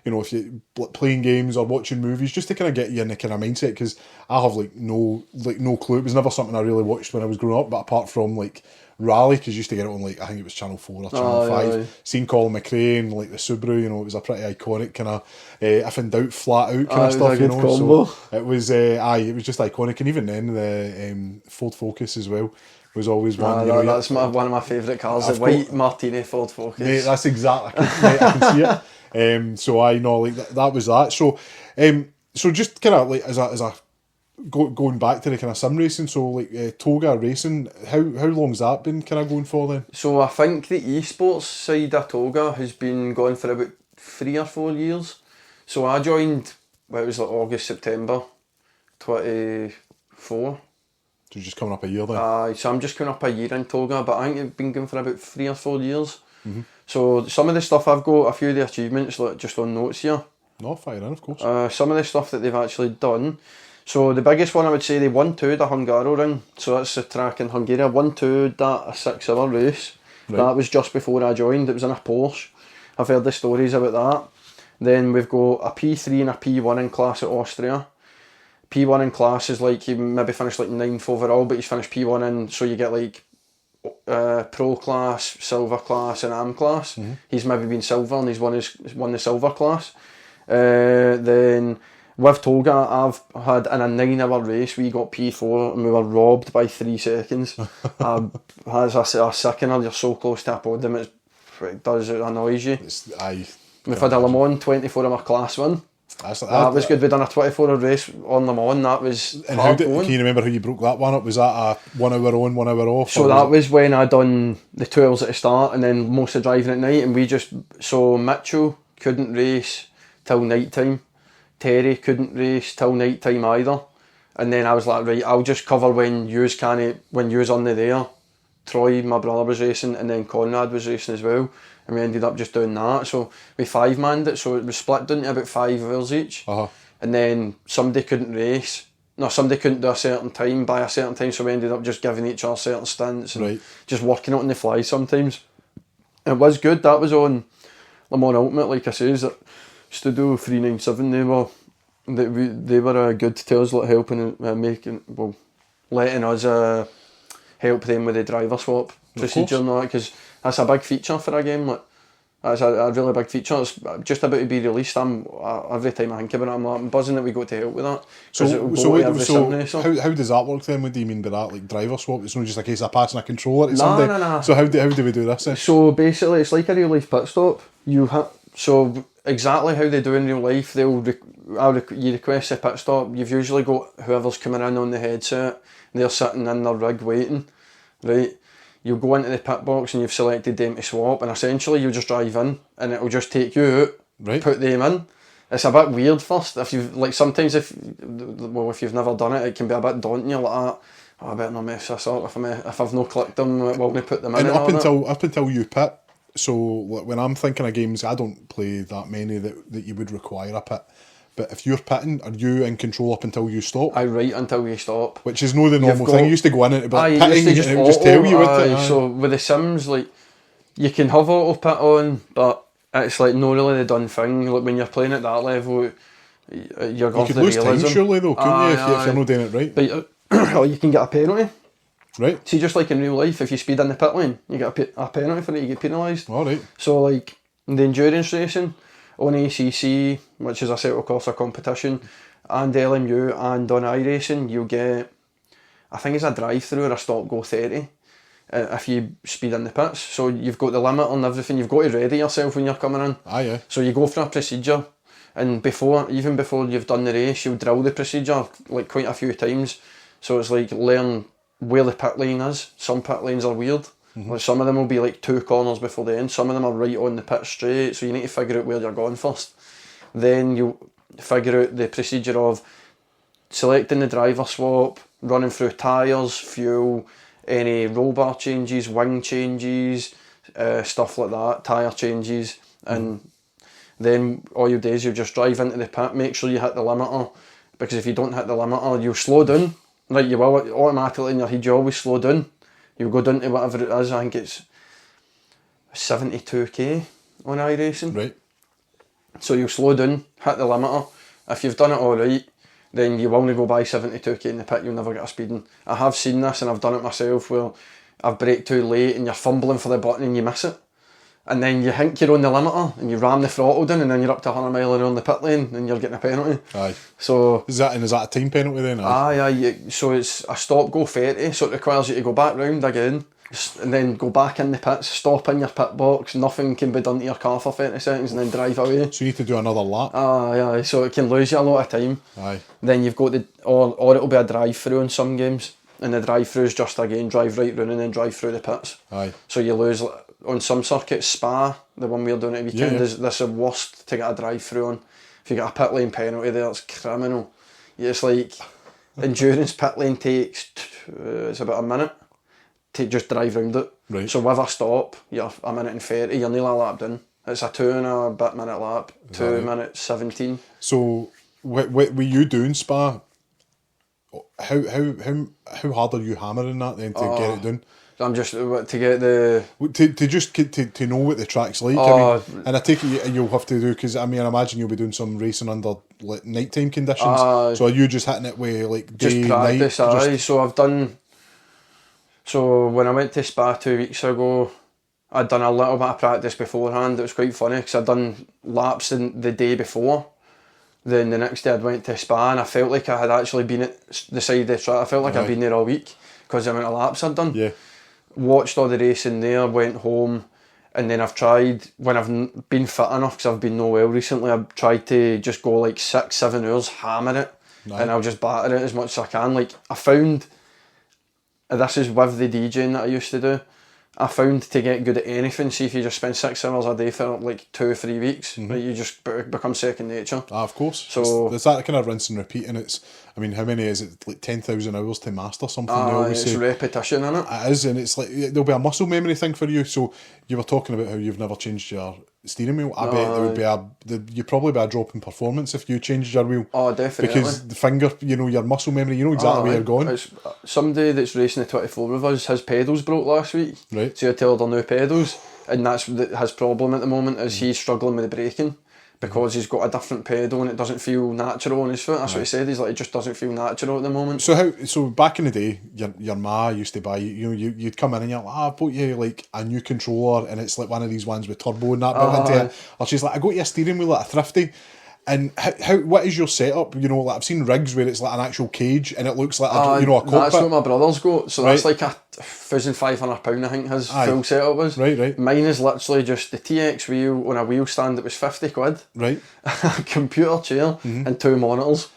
Speaker 1: if you playing games or watching movies, just to kind of get you in the kind of mindset, because I have no clue. It was never something I really watched when I was growing up, but apart from Rally, because you used to get it on I think it was Channel 4 or Channel 5. Seeing Colin McRae and the Subaru, it was a pretty iconic kind of if in doubt flat out kind of stuff.
Speaker 2: Combo.
Speaker 1: So it was it was just iconic, and even then the Ford Focus as well was always one.
Speaker 2: That's one of my favourite cars, the white Martini Ford Focus.
Speaker 1: Mate, that's exactly. I can see it. So I know that was that. So just kind of as a going back to the kind of sim racing, so like Toga Racing, how long's that been kind of going for then?
Speaker 2: So I think the esports side of Toga has been going for about 3 or 4 years. So I joined, well, it was like August, September 24.
Speaker 1: So you're just coming up a year then?
Speaker 2: So I'm just coming up a year in Toga, but I think it's been going for about 3 or 4 years. So some of the stuff I've got, a few of the achievements, like just on notes here.
Speaker 1: No, fire in, of course.
Speaker 2: Some of the stuff that they've actually done. So the biggest one I would say, they won 2 the Hungaroring. So that's the track in Hungary. 1-2 that a 6-hour race. Right. That was just before I joined. It was in a Porsche. I've heard the stories about that. Then we've got a P3 and a P1 in class at Austria. P1 in class is like, you maybe finished like 9th overall, but you finished P1 in, so you get like pro class, silver class and AM class. He's maybe been silver and he's won the silver class. Then with Toga, I've had in a 9-hour race, we got P4 and we were robbed by 3 seconds. As a sickener, you're so close to a podium, it annoys you. We've had a Le Mans 24-hour class win. That was good. We'd done a 24-hour race on Le Mans. That was hard going.
Speaker 1: Can you remember how you broke that one up? Was that a 1 hour on, 1 hour off?
Speaker 2: So that was when I done the 2 hours at the start and then most of the driving at night, and so Mitchell couldn't race till night time. Terry couldn't race till night time either. And then I was like, right, I'll just cover when you's only there. Troy, my brother, was racing, and then Conrad was racing as well. And we ended up just doing that. So we 5-manned it, so it was split into about 5 hours each. And then somebody couldn't race. No, somebody couldn't do a certain time by a certain time, so we ended up just giving each other certain stints and just working out on the fly sometimes. It was good. That was on Le Mans Ultimate, like I says, that Studio 397, they were good to us, like helping letting us help them with the driver swap procedure and all that, because that's a big feature for a game. Like, that's a really big feature. It's just about to be released. Every time I think about it, I'm buzzing that we got to help with that.
Speaker 1: So how does that work then? What do you mean by that? Like driver swap? It's not just a case of passing a controller to somebody?
Speaker 2: No.
Speaker 1: So how do we do this then?
Speaker 2: So basically, it's like a real life pit stop. So exactly how they do in real life, you request a pit stop. You've usually got whoever's coming in on the headset. They're sitting in their rig waiting, right? You go into the pit box and you've selected them to swap, and essentially you just drive in and it'll just take you out, put them in. It's a bit weird first. If you've never done it, it can be a bit daunting. You're like, I better not mess this up. If I've not clicked them, will we put them in?
Speaker 1: And up until you pit. So when I'm thinking of games, I don't play that many that you would require a pit. But if you're pitting, are you in control up until you stop?
Speaker 2: Right until you stop.
Speaker 1: Which is no the normal thing. You used to go in and pitting and it would just tell you.
Speaker 2: So with the Sims, like, you can have auto pit on, but it's like not really the done thing. Like when you're playing at that level, you're going to the realism. You could lose time surely though, couldn't you, if you're not doing it right? But you can get a penalty.
Speaker 1: Right.
Speaker 2: See, just like in real life, if you speed in the pit lane, you get a penalty for it, you get penalised.
Speaker 1: Alright.
Speaker 2: So like the endurance racing, on ACC, which is a Assetto Corsa competition, and LMU and on iRacing, you'll get, I think it's a drive-through or a stop-go 30 if you speed in the pits. So you've got the limit on everything. You've got to ready yourself when you're coming in.
Speaker 1: Yeah.
Speaker 2: So you go for a procedure, and even before you've done the race, you'll drill the procedure like quite a few times. So it's like learn where the pit lane is. Some pit lanes are weird. Like some of them will be like 2 corners before the end. Some of them are right on the pit straight. So you need to figure out where you're going first. Then you figure out the procedure of selecting the driver swap, running through tyres, fuel, any roll bar changes, wing changes, stuff like that, tyre changes, and then all you do is you just drive into the pit, make sure you hit the limiter, because if you don't hit the limiter, you'll slow down. Right, you will automatically in your head, you always slow down. You'll go down to whatever it is. I think it's 72k on iRacing.
Speaker 1: Right.
Speaker 2: So you'll slow down, hit the limiter. If you've done it all right, then you will only go by 72k in the pit. You'll never get a speeding. I have seen this and I've done it myself where I've braked too late and you're fumbling for the button and you miss it. and then you think you're on the limiter and you ram the throttle down, and then you're up to 100 mile an hour on the pit lane and you're getting a penalty.
Speaker 1: Aye.
Speaker 2: So
Speaker 1: is that a team penalty then?
Speaker 2: Aye. So it's a stop go 30, so it requires you to go back round again and then go back in the pits, stop in your pit box, nothing can be done to your car for 30 seconds and then drive away.
Speaker 1: So you need to do another lap?
Speaker 2: Aye, so it can lose you a lot of time.
Speaker 1: Aye.
Speaker 2: Then you've got or it'll be a drive-through in some games, and the drive-through is just again drive right round and then drive through the pits.
Speaker 1: Aye.
Speaker 2: So you lose, on some circuits, Spa, the one we're doing at weekend, this is the worst to get a drive-through on. If you get a pit lane penalty there, it's criminal. It's like, endurance pit lane takes, it's about a minute to just drive round it.
Speaker 1: Right.
Speaker 2: So with a stop, you're a minute and 30, you're nearly a lap done. It's a 2 and a bit minute lap, 2 minutes 17.
Speaker 1: So, what you doing Spa? How hard are you hammering that then to get it done?
Speaker 2: I'm just to get the
Speaker 1: to know what the track's like. I mean, and I take it you'll have to do, because I mean I imagine you'll be doing some racing under like nighttime conditions. So are you just hitting it with like day,
Speaker 2: just practice?
Speaker 1: Night?
Speaker 2: So I've done. So when I went to Spa 2 weeks ago, I'd done a little bit of practice beforehand. It was quite funny because I'd done laps in the day before. Then the next day I went to Spa and I felt like I had actually been at the side of the track. I felt like I'd been there all week because the amount of laps I'd done.
Speaker 1: Yeah.
Speaker 2: Watched all the racing there, went home, and then I've tried, when I've been fit enough because I've been no well recently, I've tried to just go like 6-7 hours, hammer it, and I'll just batter it as much as I can. Like I found, this is with the DJing that I used to do, I found to get good at anything, see if you just spend 6 hours a day for like 2 or 3 weeks, like you just become second nature.
Speaker 1: Of course.
Speaker 2: So
Speaker 1: it's that kind of rinse and repeat, and it's, I mean, how many is it? Like 10,000 hours to master something. They always
Speaker 2: it's
Speaker 1: say.
Speaker 2: repetition, innit?
Speaker 1: It is, and it's like there'll be a muscle memory thing for you. So you were talking about how you've never changed your steering wheel. I bet there would be you'd probably be a drop in performance if you changed your wheel.
Speaker 2: Oh, definitely.
Speaker 1: Because the finger, your muscle memory, you know exactly where you're going.
Speaker 2: It's, somebody that's racing the 24 with us, his pedals broke last week.
Speaker 1: Right.
Speaker 2: So he had to order new pedals, and that's his problem at the moment, is he's struggling with the braking because he's got a different pedal and it doesn't feel natural on his foot. That's what he said. He's like, it just doesn't feel natural at the moment.
Speaker 1: So back in the day, your ma used to buy, you'd come in and you're like, I bought you like a new controller and it's like one of these ones with turbo and that built into it. Or she's like, I got you a steering wheel at a thrifty. And what is your setup? You know, like I've seen rigs where it's like an actual cage and it looks like a cockpit.
Speaker 2: That's what my brother's got. So that's like £1,500, I think his full setup was.
Speaker 1: Right.
Speaker 2: Mine is literally just the TX wheel on a wheel stand that was 50 quid.
Speaker 1: Right.
Speaker 2: A computer chair and 2 monitors.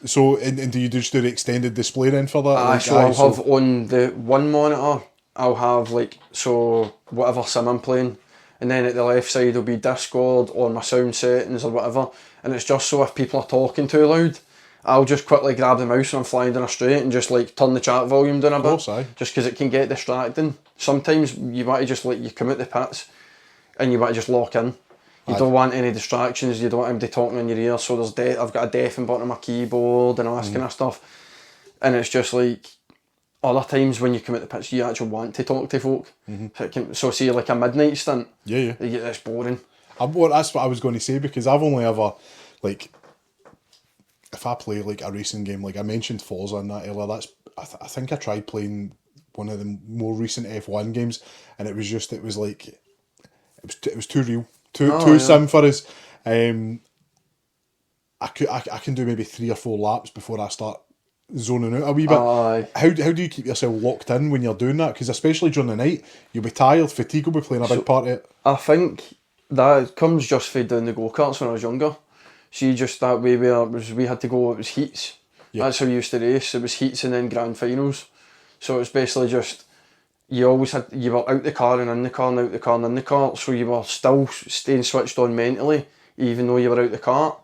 Speaker 1: So, and do you just do the extended display then for that?
Speaker 2: So I'll have on the one monitor, I'll have like, so whatever sim I'm playing, and then at the left side will be Discord or my sound settings or whatever, and it's just so if people are talking too loud, I'll just quickly grab the mouse when I'm flying down a straight and just like turn the chat volume down a bit, just because it can get distracting. Sometimes you want to just like, you come out the pits and you want to just lock in. You don't want any distractions, you don't want anybody talking in your ear, so I've got a deafen button on my keyboard and all this kind of stuff, and it's just like, other times when you come out the pitch, you actually want to talk to folk. So see like a midnight stint, it's boring.
Speaker 1: That's what I was going to say, because I've only ever, like, if I play like a racing game, like I mentioned Forza and that earlier, I think I tried playing one of the more recent F1 games, and it was like, it was too real, too sim for us. I can do maybe 3 or 4 laps before I start zoning out a wee bit. How do you keep yourself locked in when you're doing that? Because especially during the night, you'll be tired, fatigue will be playing a big part of it.
Speaker 2: I think that comes just from doing the go-karts when I was younger. See, just that way where we had to go, it was heats. That's how we used to race. It was heats and then grand finals. So it was basically just, you were out the car and in the car and out the car and in the car, so you were still staying switched on mentally, even though you were out the car.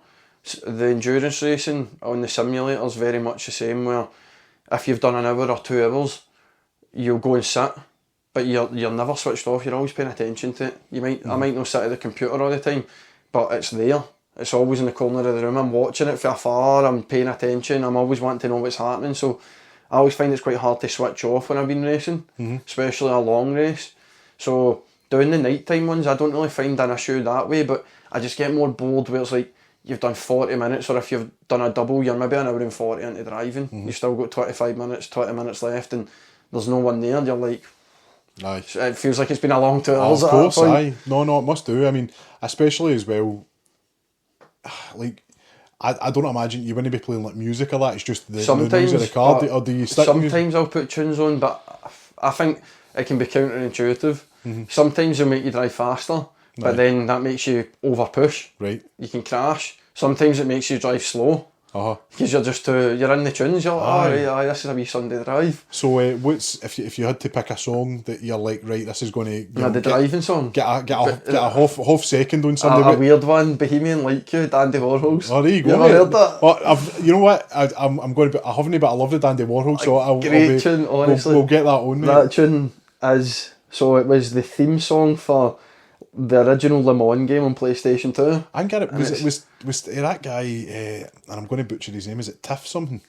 Speaker 2: The endurance racing on the simulator is very much the same, where if you've done an hour or 2 hours, you'll go and sit, but you're never switched off, you're always paying attention to it. I might not sit at the computer all the time, but it's there. It's always in the corner of the room. I'm watching it from afar, I'm paying attention, I'm always wanting to know what's happening, so I always find it's quite hard to switch off when I've been racing, especially a long race. So doing the nighttime ones, I don't really find an issue that way, but I just get more bored where it's like, you've done 40 minutes, or if you've done a double, you're maybe an hour and 40 into driving. You've still got 25 minutes, 20 minutes left, and there's no one there, and you're like,
Speaker 1: Aye.
Speaker 2: It feels like it's been a long 2 hours.
Speaker 1: Of course, aye. No, it must do. I mean, especially as well, like, I don't imagine you wouldn't be playing like music or that. It's just the noise of the car. Or do you stick
Speaker 2: sometimes I'll put tunes on, but I think it can be counterintuitive. Sometimes it'll make you drive faster, but then that makes you over push.
Speaker 1: Right.
Speaker 2: You can crash. Sometimes it makes you drive slow. Because you're just you're in the tunes. You're like, aye, this is a wee Sunday drive.
Speaker 1: So what's if you had to pick a song that you're like, right, this is going to
Speaker 2: the driving song.
Speaker 1: Get a half second on Sunday.
Speaker 2: A weird one, Bohemian Like You, Dandy Warhols.
Speaker 1: Oh, there you go.
Speaker 2: You ever heard that?
Speaker 1: Well, you know what? I'm going to. I haven't, but I love the Dandy Warhol. So I'll
Speaker 2: tune. Honestly,
Speaker 1: we'll get that on. Mate.
Speaker 2: That tune is it was the theme song for the original Le Mans game on PlayStation 2.
Speaker 1: I get it. Was that guy, and I'm going to butcher his name, is it Tiff something?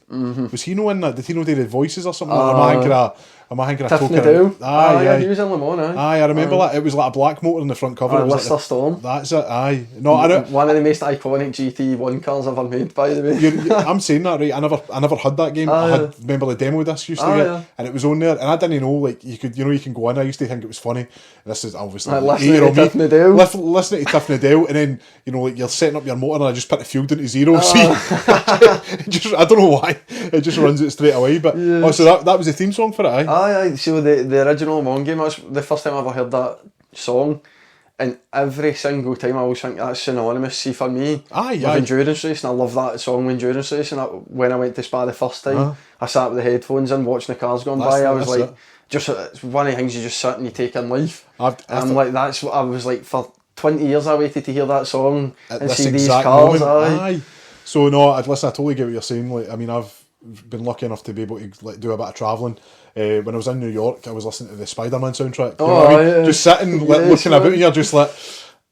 Speaker 1: Was he in that? Did he do the voices or something? Am I thinking of
Speaker 2: Tiff Nadeau?
Speaker 1: Aye,
Speaker 2: he was in Le Mans,
Speaker 1: aye, I remember that. It was like a black motor on the front cover. It was
Speaker 2: Lister Storm.
Speaker 1: That's it, aye. No, I don't.
Speaker 2: One of the most iconic GT1 cars ever made, by the way.
Speaker 1: I'm saying that, right? I never had that game. I remember the demo disc used to get, and it was on there, and I didn't know, like, you can go in. I used to think it was funny. This is obviously
Speaker 2: listening to Tiff Nadeau.
Speaker 1: Listening to Tiff Nadeau, and then, like, you're setting up your motor, and I just put the fuel down to zero. See, I don't know why. It just runs it straight away. But so that was the theme song for it,
Speaker 2: aye. So the original Le Mans game, that's the first time I ever heard that song. And every single time I always think that's synonymous. See, for me, with endurance racing, I love that song with endurance racing. When I went to Spa the first time, I sat with the headphones in, watching the cars going by. I was like, it's one of the things you just sit and you take in life. I'm like, that's what I was like for 20 years. I waited to hear that song and see these cars. Aye.
Speaker 1: So no, I totally get what you're saying. Like, I mean, I've been lucky enough to be able to do a bit of travelling. When I was in New York, I was listening to the Spider-Man soundtrack. You know what I mean? Just sitting, looking about, and you're just like,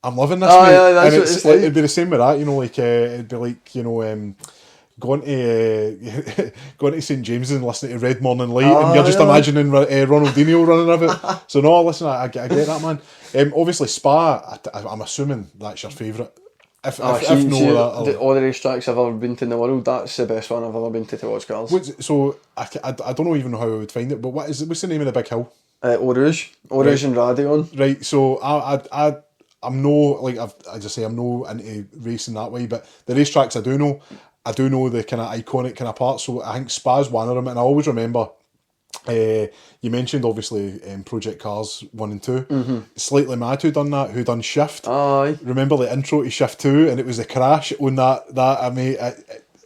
Speaker 1: I'm loving this, mate. And it's like, it'd be the same with that, like, it'd be like, going to St James's and listening to Red Morning Light, and you're just imagining Ronaldinho running of it. So no, listen, I get that, man. Obviously, Spa, I'm assuming that's your favourite. If all the
Speaker 2: racetracks I've ever been to in the world, that's the best one I've ever been to watch cars.
Speaker 1: So I don't even know how I would find it, but what's the name of the big hill?
Speaker 2: Eau Rouge and Radion.
Speaker 1: Right, so I'm no, like I just say, I'm no into racing that way, but the racetracks I do know the kind of iconic kind of parts. So I think Spa's one of them, and I always remember. You mentioned obviously Project Cars 1 and 2. Slightly Mad who done that, who done Shift.
Speaker 2: Aye.
Speaker 1: Remember the intro to Shift 2, and it was the crash on that I mean,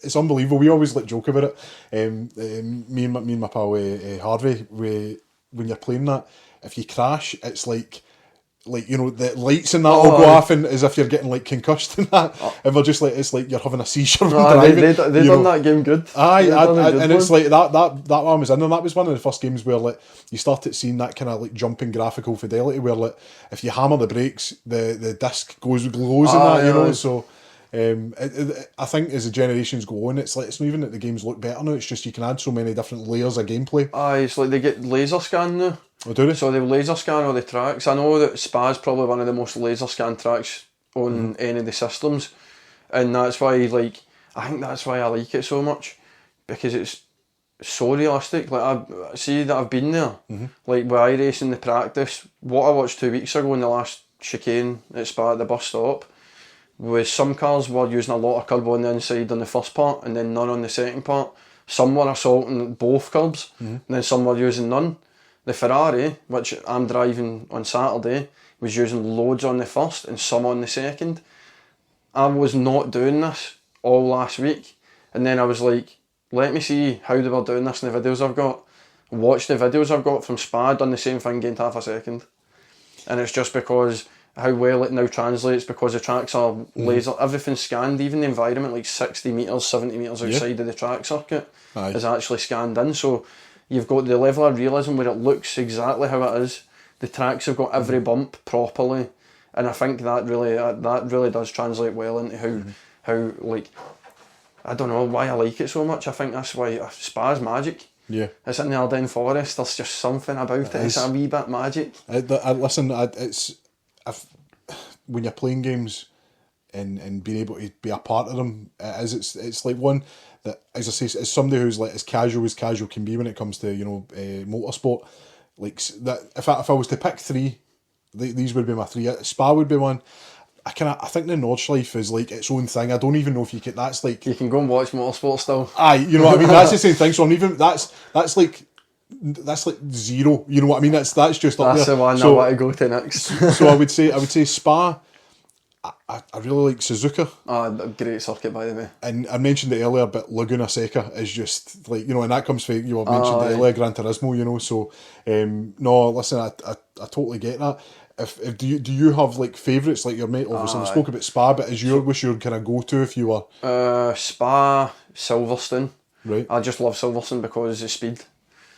Speaker 1: it's unbelievable. We always like joke about it. Me and my pal Harvey, when you're playing that, if you crash, it's like the lights and that will go off, and as if you're getting like concussed and that, and we're just like, it's like you're having a seizure when driving.
Speaker 2: They done that game good.
Speaker 1: And it's like that one was in, and that was one of the first games where like you started seeing that kind of like jumping graphical fidelity, where like if you hammer the brakes, the disc glows and that, So I think as the generations go on, it's not even that the games look better now. It's just you can add so many different layers of gameplay.
Speaker 2: It's like they get laser scan now.
Speaker 1: Oh, do they?
Speaker 2: So they laser scan all the tracks. I know that Spa's probably one of the most laser scan tracks on any of the systems, and that's why I think that's why I like it so much, because it's so realistic. Like I see that I've been there, like with iRacing, the practice. What I watched 2 weeks ago in the last chicane at Spa at the bus stop was some cars were using a lot of curb on the inside on the first part and then none on the second part. Some were assaulting both curbs, and then some were using none. The Ferrari, which I'm driving on Saturday, was using loads on the first and some on the second. I was not doing this all last week, and then I was like, let me see how they were doing this in the videos I've got. Watch the videos I've got from Spa, done the same thing, gained half a second. And it's just because how well it now translates, because the tracks are laser, everything's scanned, even the environment, like 60 metres, 70 metres outside of the track circuit is actually scanned in. So you've got the level of realism where it looks exactly how it is. The tracks have got every bump properly, and I think that really does translate well into how like, I don't know why I like it so much. I think that's why Spa's magic.
Speaker 1: Yeah,
Speaker 2: it's in the Ardennes Forest. There's just something about it. It's a wee bit magic.
Speaker 1: When you're playing games and being able to be a part of them, it's like one that, as I say, as somebody who's like as casual can be when it comes to motorsport. like that. If I was to pick three, these would be my three. Spa would be one. I think the Nordschleife is like its own thing. I don't even know if you can. That's like
Speaker 2: you can go and watch motorsport still.
Speaker 1: Aye, you know what I mean. That's the same thing. So I'm even that's like zero. You know what I mean? That's just up
Speaker 2: That's
Speaker 1: there.
Speaker 2: the one
Speaker 1: So,
Speaker 2: I want to go to next.
Speaker 1: so I would say Spa. I really like Suzuka.
Speaker 2: Great circuit, by the way.
Speaker 1: And I mentioned it earlier, but Laguna Seca is just like, and that comes from, you mentioned earlier, Gran Turismo, so no, listen, I totally get that. If do you have like favourites, like your mate, obviously we spoke about Spa, but what's your kind of go-to if you were?
Speaker 2: Spa, Silverstone.
Speaker 1: Right.
Speaker 2: I just love Silverstone because of speed.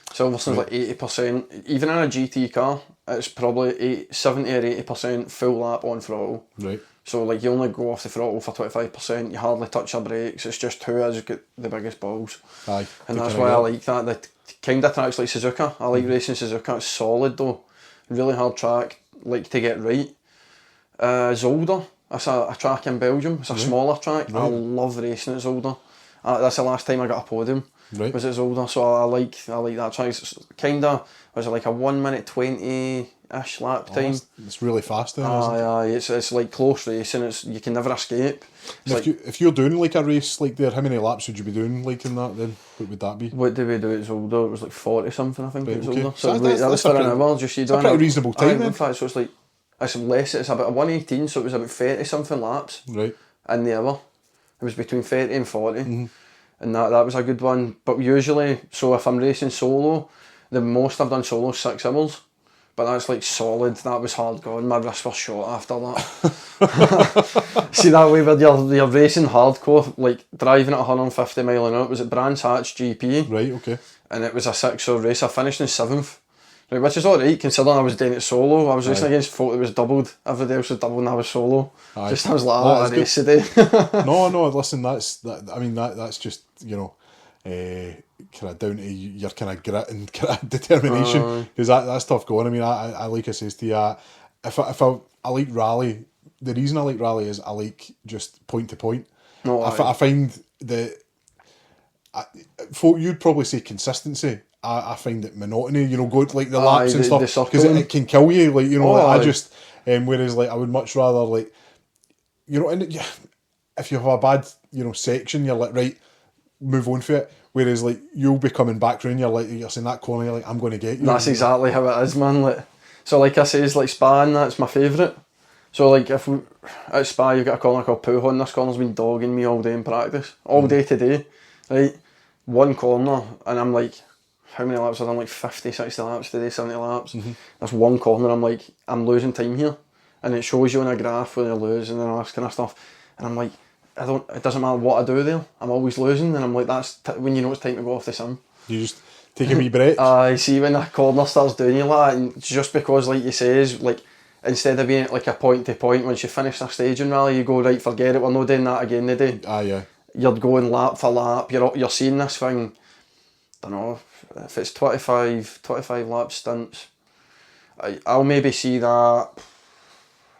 Speaker 2: Silverstone's like 80%, even in a GT car, it's probably 70 or 80% full lap on throttle.
Speaker 1: Right.
Speaker 2: So like you only go off the throttle for 25%, you hardly touch your brakes, it's just who has got the biggest balls.
Speaker 1: Aye.
Speaker 2: And that's why I like that. The kind of tracks like Suzuka, I like racing Suzuka, it's solid though. Really hard track, like to get right. Zolder, that's a track in Belgium, it's a smaller track, I love racing at Zolder. That's the last time I got a podium.
Speaker 1: Right.
Speaker 2: Was at Zolder, so I like that track. It's kinda, was it like a 1 minute 20-ish lap time?
Speaker 1: It's really fast then, isn't it?
Speaker 2: Aye, it's like close racing. You can never escape.
Speaker 1: If you're doing like a race like there, how many laps would you be doing like in that then? What would that be?
Speaker 2: What did we do at Zolder? It was like 40 something, I think.
Speaker 1: Right,
Speaker 2: at
Speaker 1: okay.
Speaker 2: Zolder.
Speaker 1: So
Speaker 2: that was for an hour. Just
Speaker 1: a pretty reasonable time then.
Speaker 2: In fact, so it's like it's about 118, so it was about 30 something laps.
Speaker 1: Right.
Speaker 2: In the hour, it was between 30 and 40. And that was a good one. But usually, so if I'm racing solo, the most I've done solo is 6 hours. But that's like solid. That was hard going. My wrists were shot after that. See that way where you're racing hardcore, like driving at 150 mile an hour. It was at Brands Hatch GP.
Speaker 1: Right, okay.
Speaker 2: And it was a 6-hour race. I finished in 7th. Right, which is alright considering I was doing it solo. I was racing against folk that was doubled. Everybody else was doubled and I was solo. I was like, a race today.
Speaker 1: No, listen, that's just, kind of down to your kind of grit and kind of determination, because that's tough going. I mean, I like I says to you, if I like rally, the reason I like rally is I like just point to point.
Speaker 2: No,
Speaker 1: I find that you'd probably say consistency. I find it monotony, go like the laps and stuff, because it can kill you. Like I just whereas like I would much rather like and if you have a bad section, you're like right, move on for it. Whereas like you'll be coming back round, you're saying that corner, you're like I'm going to get you.
Speaker 2: That's exactly how it is, man. Like so, like I says, like Spa, and that's my favourite. So like if we at Spa, you've got a corner called Pujon. This corner's been dogging me all day in practice, all day today. Right, one corner, and I'm like, how many laps have I done? Like 50, 60 laps today, 70 laps. That's one corner. I'm like, I'm losing time here, and it shows you on a graph where you're losing and all this kind of stuff. And I'm like, it doesn't matter what I do there, I'm always losing, and I'm like, that's when you know it's time to go off the sim.
Speaker 1: You just take a wee break.
Speaker 2: I see when that corner starts doing you like that, and just because, like you says, like instead of being at like a point to point, once you finish a staging rally, you go right, forget it, we're not doing that again today.
Speaker 1: Yeah.
Speaker 2: You're going lap for lap. You're seeing this thing. I don't know if it's 25 lap stints. I'll maybe see that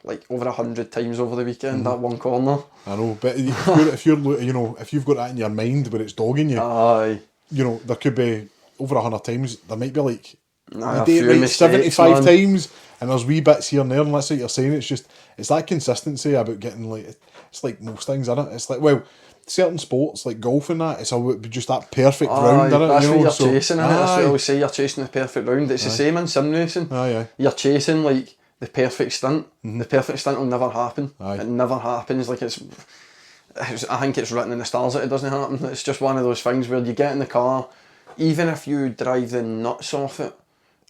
Speaker 2: like over 100 times over the weekend. That one corner.
Speaker 1: I know, but if you've got that in your mind where it's dogging you,
Speaker 2: aye,
Speaker 1: there could be over 100 times. There might be like
Speaker 2: a few mistakes,
Speaker 1: 75
Speaker 2: man.
Speaker 1: times, and there's wee bits here and there, and that's what you're saying. It's that consistency about getting like it's like most things, isn't it? It's like certain sports like golf and that, it's just that perfect round, isn't it?
Speaker 2: That's what you're chasing, innit? That's what I always say, you're chasing the perfect round. It's the same in sim racing. You're chasing like the perfect stunt. The perfect stunt will never happen. It never happens. Like I think it's written in the stars that it doesn't happen. It's just one of those things where you get in the car, even if you drive the nuts off it,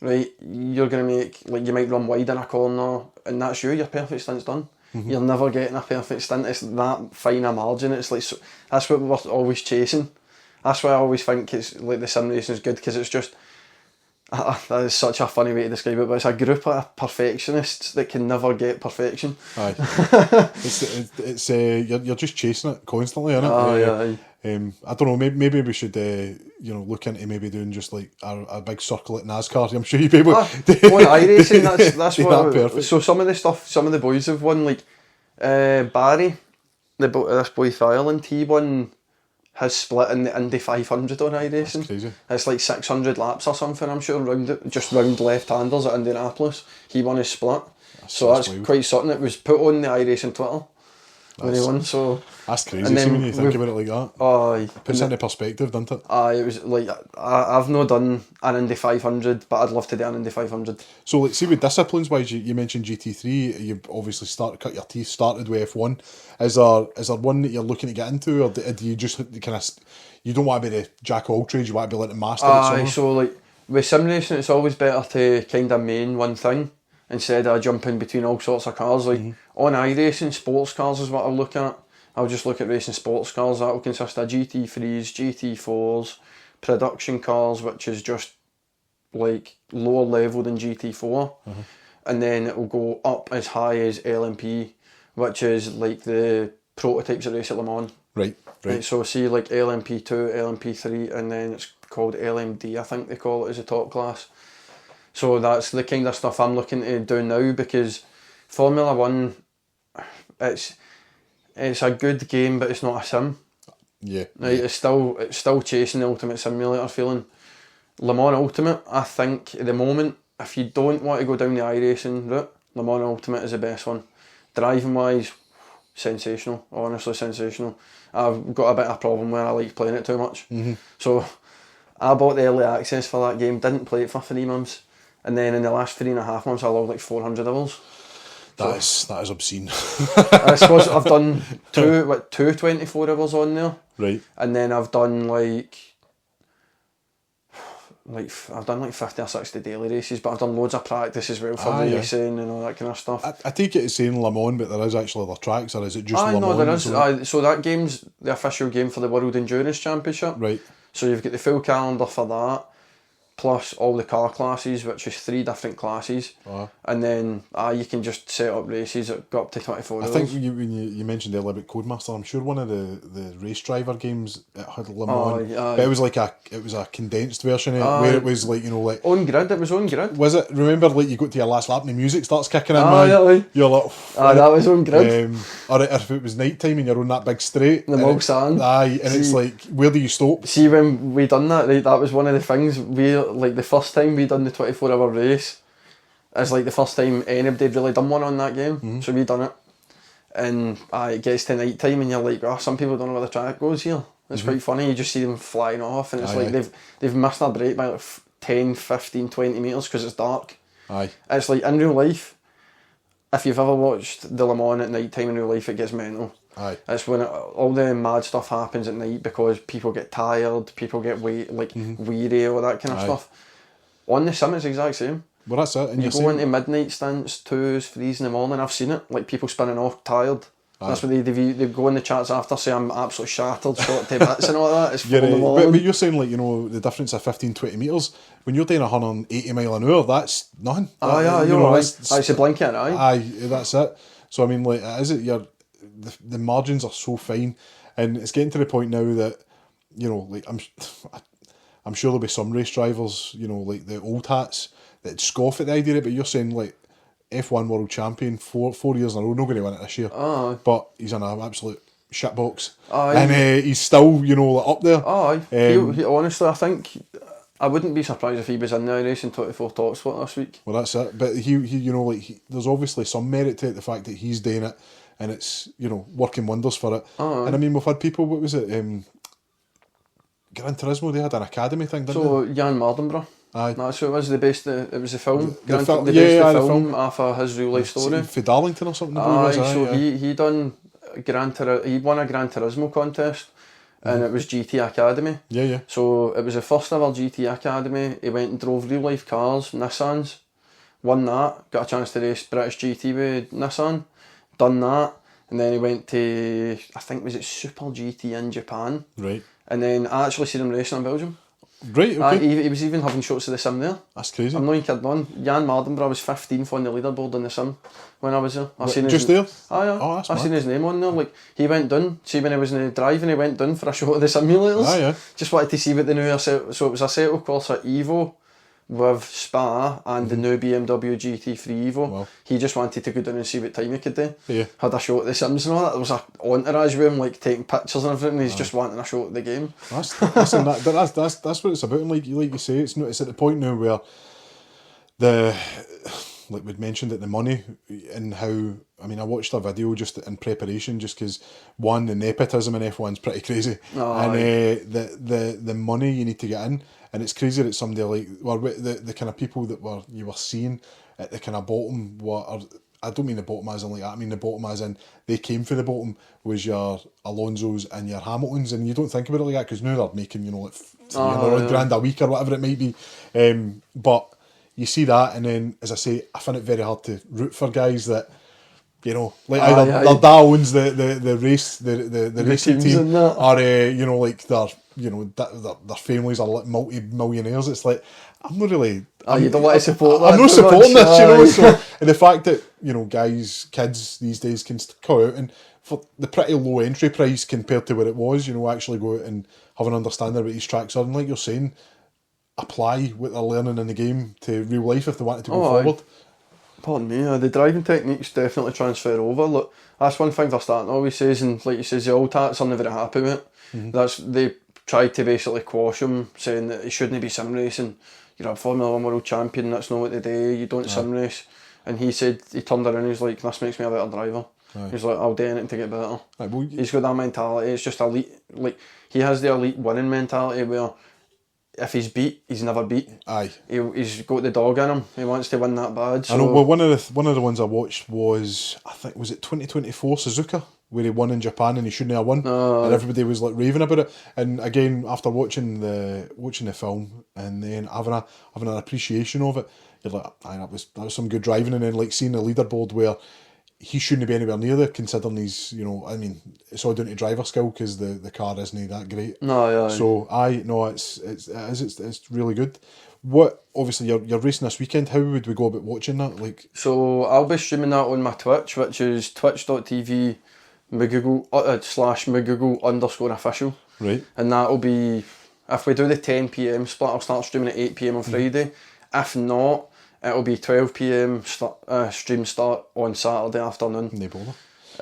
Speaker 2: right, you're going to make, like you might run wide in a corner, and that's your perfect stunt's done. You're never getting a perfect stunt. It's that fine a margin. It's like that's what we're always chasing. That's why I always think it's like the sim racing is good, because it's just that is such a funny way to describe it, but it's a group of perfectionists that can never get perfection.
Speaker 1: It's you're just chasing it constantly, innit? I don't know. Maybe we should look into maybe doing just like a big circle at NASCAR. I'm sure you'd be able.
Speaker 2: iRacing. That's what. Perfect. So some of the stuff, some of the boys have won. Like Barry, this boy from Ireland, he won has split in the Indy 500 on iRacing.
Speaker 1: That's crazy.
Speaker 2: It's like 600 laps or something, I'm sure, round left-handers at Indianapolis. He won his split. That's quite something. It was put on the iRacing Twitter when he won, so...
Speaker 1: That's crazy, see, when you think about it like that.
Speaker 2: Aye.
Speaker 1: Puts it into perspective, doesn't it?
Speaker 2: Aye, it was like, I've not done an Indy 500, but I'd love to do an Indy 500.
Speaker 1: So, like, see, with disciplines-wise, you mentioned GT3, you obviously cut your teeth, started with F1. Is there one that you're looking to get into, or do you just kind of... You don't want to be the jack of all trades, you want to be like the master at something?
Speaker 2: So, like, with sim racing, it's always better to kind of main one thing instead of jumping between all sorts of cars. Like, on iRacing, sports cars is what I'll look at. I'll just look at racing sports cars. That will consist of GT3s, GT4s, production cars, which is just like lower level than GT4. And then it will go up as high as LMP, which is like the prototypes that race at Le Mans.
Speaker 1: Right.
Speaker 2: So see like LMP2, LMP3, and then it's called LMD, I think they call it, as a top class. So that's the kind of stuff I'm looking to do now, because Formula 1, it's a good game, but it's not a sim.
Speaker 1: Yeah.
Speaker 2: Right? It's still chasing the Ultimate Simulator feeling. Le Mans Ultimate, I think at the moment, if you don't want to go down the iRacing route, Le Mans Ultimate is the best one. Driving wise, sensational, honestly sensational. I've got a bit of a problem where I like playing it too much. So I bought the early access for that game, didn't play it for 3 months, and then in the last 3.5 months I logged like 400 hours.
Speaker 1: That is obscene.
Speaker 2: I suppose I've done two 24 hours on there.
Speaker 1: Right.
Speaker 2: And then I've done like I've done like 50 or 60 daily races, but I've done loads of practice as well for racing and all that kind of stuff.
Speaker 1: I take it it's saying Le Mans, but there is actually other tracks, or is it just Le Mans?
Speaker 2: No, there is. So that game's the official game for the World Endurance Championship.
Speaker 1: Right.
Speaker 2: So you've got the full calendar for that, plus all the car classes, which is 3 different classes. And then you can just set up races that go up to 24 hours.
Speaker 1: I think when you mentioned earlier about Codemaster, I'm sure one of the race driver games it had Le Mans, but it was like a condensed version of it, where it was like, like
Speaker 2: on grid. It was on grid.
Speaker 1: Was it? Remember, like, you go to your last lap and the music starts kicking in, you're like,
Speaker 2: that was on grid.
Speaker 1: Or if it was night time and you're on that big straight,
Speaker 2: the Mog Sand,
Speaker 1: it's like, where do you stop?
Speaker 2: See, when we done that, right, that was one of the things like the first time we done the 24-hour race. It's like the first time anybody had really done one on that game, so we done it. And it gets to night time and you're like, some people don't know where the track goes here. It's quite funny, you just see them flying off, and it's like they've missed their break by like 10, 15, 20 metres because it's dark. It's like in real life, if you've ever watched the Le Mans at night time in real life, it gets mental. It's when all the mad stuff happens at night because people get tired, people get weary, all that kind of stuff. On the sim, it's the exact same.
Speaker 1: Well, that's it. And
Speaker 2: you go into midnight stints, 2s, 3s in the morning. I've seen it, like people spinning off tired. That's what they go in the chats after, say I'm absolutely shattered, shot to bits and all that. It's
Speaker 1: but you're saying, like, the difference of 15, 20 metres, when you're doing 180 mile an hour, that's nothing.
Speaker 2: It's a blink of an eye.
Speaker 1: That's it. So I mean, like, the margins are so fine, and it's getting to the point now that, like, I'm sure there'll be some race drivers, like the old hats, that scoff at the idea of it, but you're saying, like, F1 world champion, four years in a row, not going to win it this year, but he's in an absolute shitbox, and he's still, up there.
Speaker 2: Honestly, I think I wouldn't be surprised if he was in there racing 24 top spot this week.
Speaker 1: Well, that's it. But there's obviously some merit to it, the fact that he's doing it, and it's working wonders for it. And I mean, we've had people. What was it? Gran Turismo. They had an academy thing, didn't they?
Speaker 2: So Jan Mardenborough. That's who it was. It was the film.
Speaker 1: The
Speaker 2: film off of his real life story.
Speaker 1: For Darlington or something.
Speaker 2: He done he won a Gran Turismo contest, and it was GT Academy. So it was the first ever GT Academy. He went and drove real life cars, Nissans, won that, got a chance to race British GT with Nissan, done that, and then he went to, I think was it Super GT in Japan.
Speaker 1: Right.
Speaker 2: And then I actually seen him racing in Belgium.
Speaker 1: Right, okay.
Speaker 2: He was even having shots of the sim there.
Speaker 1: That's crazy.
Speaker 2: I'm not even kidding on. Jan Mardenborough was 15th on the leaderboard in the sim when I was there.
Speaker 1: There?
Speaker 2: I've seen his name on there. Like, he went down, see when he was in the driving, he went down for a shot of the simulators. Just wanted to see what the new Assetto, so it was Assetto Corsa Evo with Spa and the new BMW GT3 Evo.
Speaker 1: Wow.
Speaker 2: He just wanted to go down and see what time he could do.
Speaker 1: Yeah.
Speaker 2: Had a shot at the Sims and all that. There was an entourage with him, like taking pictures and everything. He's just wanting a shot at the game.
Speaker 1: That's what it's about. And like you say, it's at the point now where like we'd mentioned it, the money and how, I mean, I watched a video just in preparation just because, one, the nepotism in F1's pretty crazy. The money you need to get in, and it's crazy that somebody like, well, the kind of people that you were seeing at the kind of bottom I don't mean the bottom as in like that, I mean the bottom as in they came for the bottom, was your Alonsos and your Hamiltons, and you don't think about it like that because now they're making, like $300 a week or whatever it might be. But you see that, and then, as I say, I find it very hard to root for guys that, like either their dad owns the race, the racing team, or like their families are like multi-millionaires. It's like, I'm not really.
Speaker 2: You don't want to support that.
Speaker 1: I'm not supporting this, So, and the fact that kids these days can come out and for the pretty low entry price compared to what it was, actually go out and have an understanding about these tracks are, and like you're saying, apply what they're learning in the game to real life if they wanted to go forward.
Speaker 2: Pardon me, the driving techniques definitely transfer over. Look, that's one thing Verstappen always says, and like you says, the old tats are never happy with it. They tried to basically quash him, saying that he shouldn't be sim racing. You're a Formula 1 world champion, that's not what they do, you don't sim race. And he said, he turned around and he's like, this makes me a better driver. He's like, I'll do anything to get better. He's got that mentality, it's just elite. Like, he has the elite winning mentality where if he's beat, he's never beat. He's got the dog in him. He wants to win that bad. So.
Speaker 1: I know. Well, one of the ones I watched was, I think, was it 2024 Suzuka, where he won in Japan and he shouldn't have won, and everybody was like raving about it. And again, after watching the film and then having an appreciation of it, you're like, that was some good driving. And then like seeing the leaderboard where he shouldn't be anywhere near there, considering he's, I mean, it's all down to driver skill because the car isn't that great. So it's really good. What, obviously you're racing this weekend. How would we go about watching that? Like,
Speaker 2: so I'll be streaming that on my Twitch, which is twitch.tv /McGoogle_official.
Speaker 1: Right.
Speaker 2: And that'll be, if we do the 10 PM split, I'll start streaming at 8 PM on Friday. If not, it'll be 12 PM stream start on Saturday afternoon.
Speaker 1: No bother.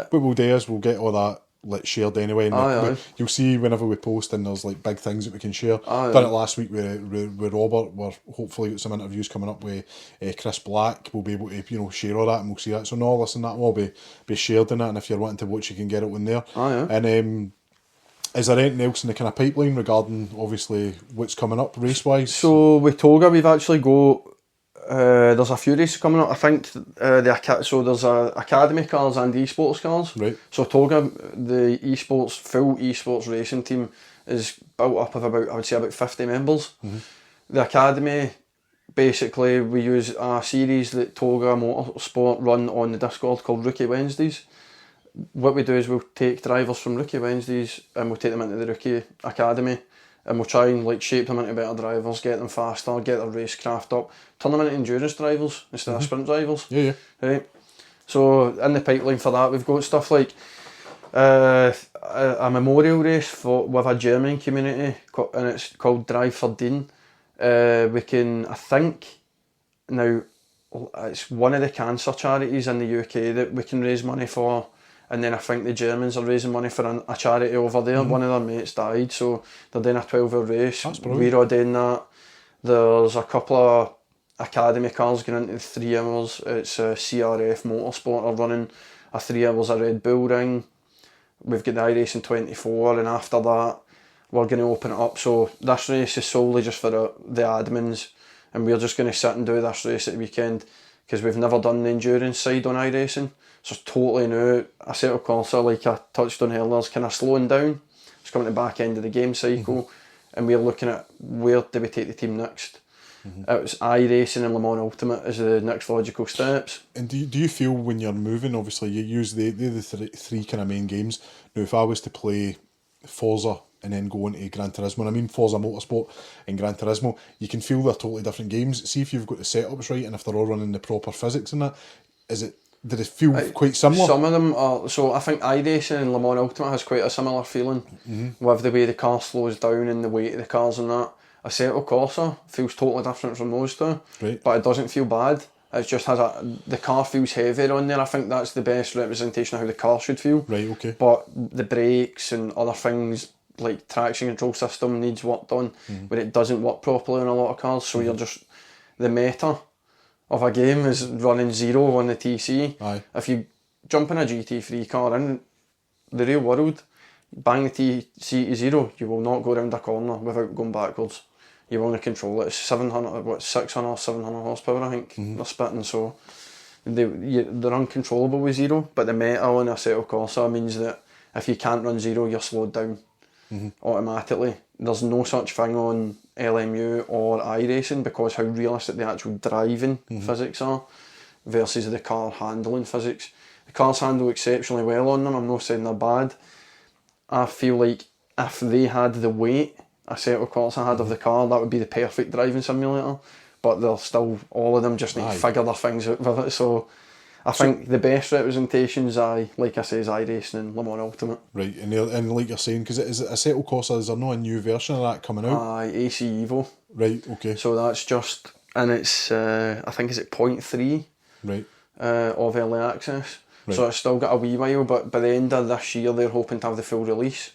Speaker 1: What we'll do is we'll get all that like shared anyway, and you'll see whenever we post and there's like big things that we can share. Done it last week with Robert. We're hopefully got some interviews coming up with Chris Black. We'll be able to share all that, and we'll see that. So no, listen, that will be shared in it, and if you're wanting to watch, you can get it on there. And is there anything else in the kind of pipeline regarding obviously what's coming up race wise? So
Speaker 2: with Toga, we've actually got. There's a few races coming up. I think so there's academy cars and esports cars.
Speaker 1: Right.
Speaker 2: So Toga, the full esports racing team is built up of about 50 members. The academy, basically we use a series that Toga Motorsport run on the Discord called Rookie Wednesdays. What we do is we'll take drivers from Rookie Wednesdays and we'll take them into the Rookie Academy. And we'll try and like shape them into better drivers, get them faster, get their racecraft up, turn them into endurance drivers instead of sprint drivers. Right. So in the pipeline for that, we've got stuff like a memorial race with a German community, and it's called Drive for Dean. We can, I think, now it's one of the cancer charities in the UK that we can raise money for. And then I think the Germans are raising money for a charity over there. One of their mates died, so they're doing a 12-hour race. We're all doing that. There's a couple of academy cars going into 3 hours. It's CRF Motorsport are running a 3 hours at Red Bull Ring. We've got the iRacing 24, and after that we're going to open it up. So this race is solely just for the admins, and we're just going to sit and do this race at the weekend because we've never done the endurance side on iRacing. So it's totally new. Assetto Corsa, like I touched on earlier, is kind of slowing down. It's coming to the back end of the game cycle, and we're looking at where do we take the team next. It was iRacing and Le Mans Ultimate as the next logical steps.
Speaker 1: And do you feel when you're moving, obviously you use the three kind of main games. Now if I was to play Forza and then go into Gran Turismo, and I mean Forza Motorsport and Gran Turismo, you can feel they're totally different games. See if you've got the setups right and if they're all running the proper physics and that. Did it feel quite similar?
Speaker 2: Some of them are. So I think iRacing and Le Mans Ultimate has quite a similar feeling with the way the car slows down and the weight of the cars and that. Assetto Corsa feels totally different from those two,
Speaker 1: Right.
Speaker 2: but it doesn't feel bad. It just has the car feels heavier on there. I think that's the best representation of how the car should feel.
Speaker 1: Right, okay.
Speaker 2: But the brakes and other things like traction control system needs work done, but it doesn't work properly on a lot of cars. So you're just the meta of a game is running 0 on the TC.
Speaker 1: Aye.
Speaker 2: If you jump in a GT3 car in the real world, bang the TC to 0, you will not go around a corner without going backwards. You want to control it. It's 600, 700 horsepower, I think, they're spitting, so they're uncontrollable with 0, but the meta on Assetto Corsa means that if you can't run 0, you're slowed down automatically. There's no such thing on LMU or iRacing because how realistic the actual driving physics are versus the car handling physics. The cars handle exceptionally well on them, I'm not saying they're bad. I feel like if they had the weight Assetto Corsa had of the car, that would be the perfect driving simulator, but they're still, all of them just need to figure their things out with it. So I think the best representations, like I say, is iRacing and Le Mans Ultimate.
Speaker 1: Right, and like you're saying, because it is Assetto Corsa, is there not a new version of that coming out?
Speaker 2: AC Evo.
Speaker 1: Right, okay.
Speaker 2: So that's just, and it's, I think is it 0.3
Speaker 1: right.
Speaker 2: Of early access.
Speaker 1: Right.
Speaker 2: So it's still got a wee while, but by the end of this year they're hoping to have the full release.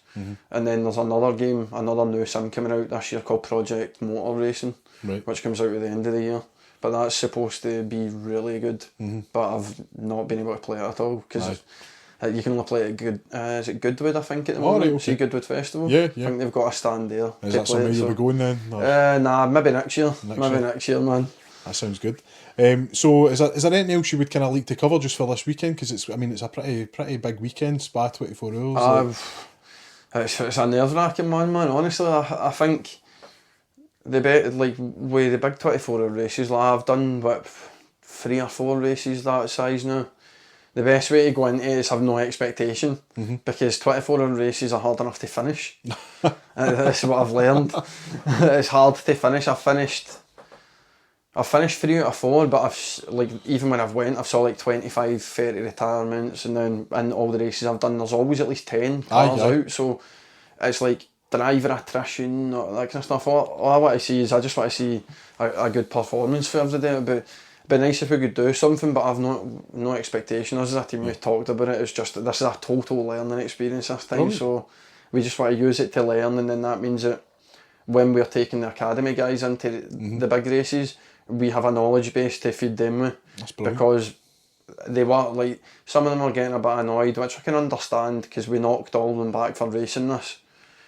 Speaker 2: And then there's another game, another new sim coming out this year called Project Motor Racing, which comes out at the end of the year. But that's supposed to be really good, but I've not been able to play it at all because you can only play it at is it Goodwood, I think, at the moment?
Speaker 1: Right, okay.
Speaker 2: See Goodwood Festival?
Speaker 1: Yeah.
Speaker 2: I think they've got a stand there.
Speaker 1: Is that somewhere you'll be going then? Or?
Speaker 2: Nah, maybe next year. Next year, man.
Speaker 1: That sounds good. So is there anything else you would kind of like to cover just for this weekend? Because it's a pretty big weekend, Spa 24 hours.
Speaker 2: It's a nerve-wracking one, man. Honestly, I think with the big 24-hour races, like I've done 3 or 4 races that size now. The best way to go into it is have no expectation because 24-hour races are hard enough to finish. That's what I've learned. It's hard to finish. I've finished 3 out of 4, but even when I've saw 25, 30 retirements, and then in all the races I've done, there's always at least 10 cars out. So it's like driver attrition, that kind of stuff. All I want to see is I just want to see a good performance for every day. It'd be nice if we could do something, but I've no expectation. Us as a team, we talked about it. It's just this is a total learning experience this time. So we just want to use it to learn, and then that means that when we're taking the academy guys into the big races, we have a knowledge base to feed them with.
Speaker 1: That's brilliant.
Speaker 2: Because they were some of them are getting a bit annoyed, which I can understand because we knocked all of them back for racing this.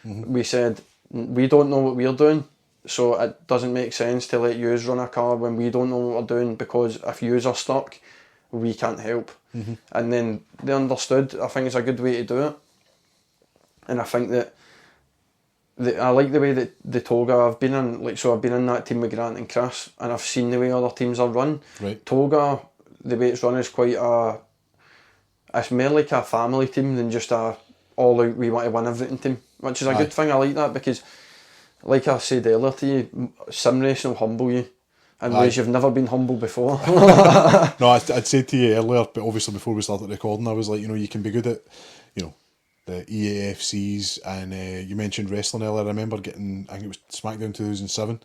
Speaker 2: We said we don't know what we're doing, so it doesn't make sense to let yous run a car when we don't know what we're doing, because if yous are stuck, we can't help. And then they understood. I think it's a good way to do it, and I think that I like the way that the Toga, I've been in that team with Grant and Chris, and I've seen the way other teams are run.
Speaker 1: Right.
Speaker 2: Toga, the way it's run is it's more like a family team than just a all out we want to win everything team, which is a good thing. I like that because, like I said earlier to you, sim racing will humble you in ways you've never been humbled before.
Speaker 1: No, I'd said to you earlier, but obviously before we started recording, I was like, you can be good at, the EAFCs, and you mentioned wrestling earlier. I remember getting, I think it was SmackDown 2007,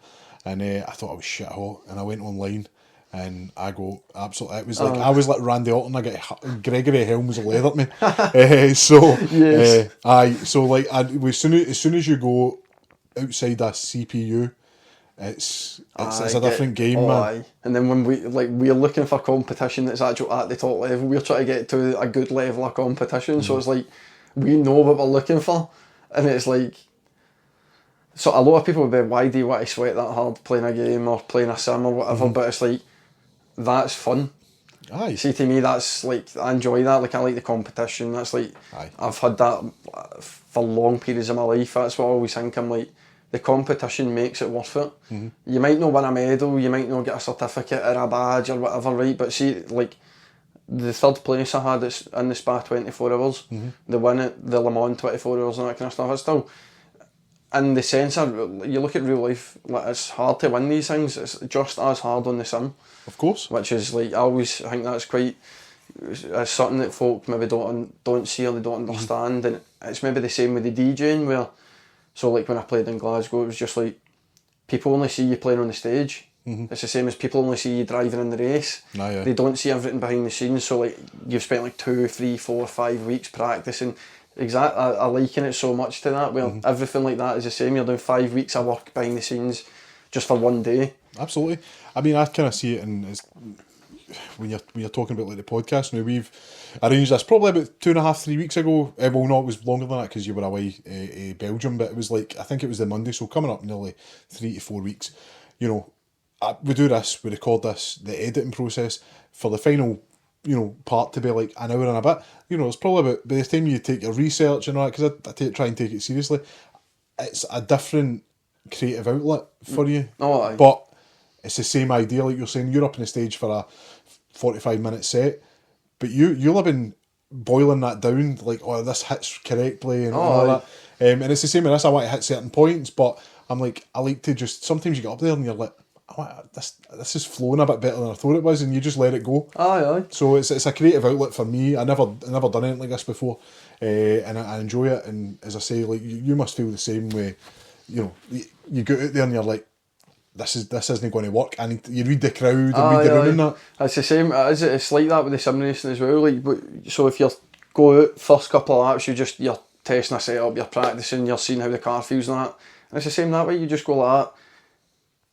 Speaker 1: and I thought I was shit hot, and I went online, and I go, absolutely, it was like, I was like Randy Orton, I get Gregory Helms leathered me. As soon as you go outside that CPU, it's a different game, man.
Speaker 2: Aye. And then when we're looking for competition that's actually at the top level, we're trying to get to a good level of competition, so it's like, we know what we're looking for, and it's like, so a lot of people would be, why do you want to sweat that hard playing a game or playing a sim or whatever, but it's like, that's fun.
Speaker 1: Aye.
Speaker 2: See, to me, that's like, I enjoy that, like I like the competition, that's like, I've had that for long periods of my life. That's what I always think, I'm like, the competition makes it worth it. You might not win a medal, you might not get a certificate or a badge or whatever, right, but see, like, the 3rd place I had in the Spa 24 hours, the win at the Le Mans 24 hours and that kind of stuff, it's still, in the sense of, you look at real life, like, it's hard to win these things, it's just as hard on the sim.
Speaker 1: Of course.
Speaker 2: Which is like, I always think that's quite, it's something that folk maybe don't see or they don't understand, and it's maybe the same with the DJing, where, so like when I played in Glasgow, it was just like, people only see you playing on the stage. It's the same as people only see you driving in the race. They don't see everything behind the scenes. So like you've spent like 2, 3, 4, 5 weeks practicing. Exactly, I liken it so much to that. Where everything like that is the same. You're doing 5 weeks of work behind the scenes just for one day.
Speaker 1: Absolutely. I mean, I kind of see it in when you're talking about like the podcast. Now we've arranged this probably about 2.5, 3 weeks ago. Well, no, it was longer than that because you were away Belgium. But it was like I think it was the Monday, so coming up nearly 3 to 4 weeks. You know, we do this, we record this, the editing process for the final, you know, part to be like an hour and a bit. You know, it's probably about, by the time you take your research and all that, because I try and take it seriously, it's a different creative outlet for you. But it's the same idea, like you're saying, you're up on the stage for a 45-minute set, but you'll have been boiling that down, like, oh, this hits correctly and all that. And it's the same with this, I want to hit certain points, but I'm like, I like to just, sometimes you get up there and you're like, this is flowing a bit better than I thought it was, and you just let it go. So it's a creative outlet for me. I never done anything like this before, and I enjoy it. And as I say, like you must feel the same way. You know, you go out there and you're like, this isn't going to work. You read the crowd and read the room and that.
Speaker 2: It's the same. It's like that with the sim racing as well. Like, so if you go out first couple of laps, you're testing a setup, you're practicing, you're seeing how the car feels and that. And it's the same that way. You just go like that.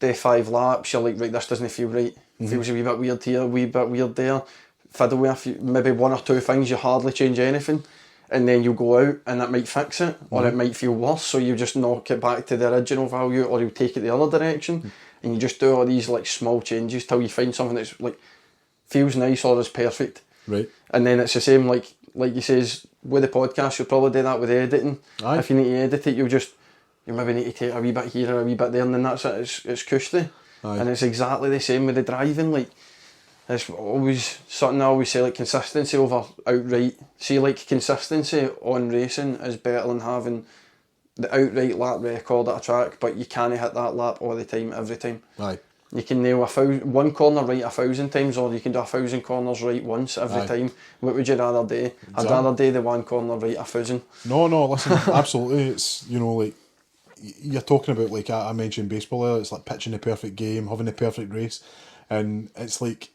Speaker 2: Day 5 laps, you're like, right, this doesn't feel right. Feels a wee bit weird here, a wee bit weird there. Fiddle with maybe 1 or 2 things, you hardly change anything, and then you go out and that might fix it, or it might feel worse, so you just knock it back to the original value, or you take it the other direction, and you just do all these like small changes till you find something that's like feels nice or is perfect.
Speaker 1: Right.
Speaker 2: And then it's the same like you says with the podcast, you'll probably do that with editing. If you need to edit it, you maybe need to take a wee bit here or a wee bit there, and then that's it, it's cushy. And it's exactly the same with the driving. Like, it's always something I always say, like consistency over outright. See, like consistency on racing is better than having the outright lap record at a track, but you can't hit that lap all the time, every time. You can nail one corner right 1,000 times, or you can do 1,000 corners right once every time. What would you rather do? Exactly. I'd rather do the one corner right 1,000.
Speaker 1: No, listen, absolutely. It's, you know, like, you're talking about, like I mentioned baseball there, it's like pitching the perfect game, having the perfect race, and it's like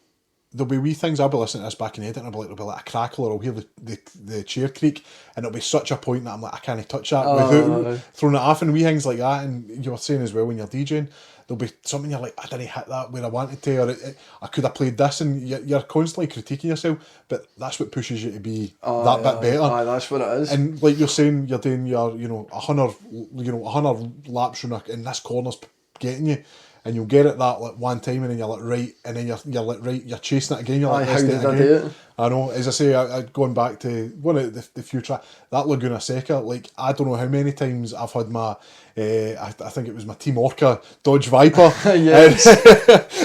Speaker 1: there'll be wee things. I'll be listening to this back in the edit and I'll be like, there'll be like a crackle, or I'll hear the chair creak, and it'll be such a point that I'm like, I can't touch that without throwing it off, and wee things like that. And you were saying as well, when you're DJing, there'll be something you're like, I didn't hit that where I wanted to, or I could have played this, and you're constantly critiquing yourself, but that's what pushes you to be that bit better.
Speaker 2: That's what it is.
Speaker 1: And like you're saying, you're doing your 100 laps and this corner's getting you, and you'll get it that like one time, and then you're like right, and then you're like right, you're chasing it again. You're like,
Speaker 2: how did I do it?
Speaker 1: I know. As I say, I going back to one of the few tracks, that Laguna Seca. Like, I don't know how many times I've had my, I think it was my Team Orca Dodge Viper,
Speaker 2: yes.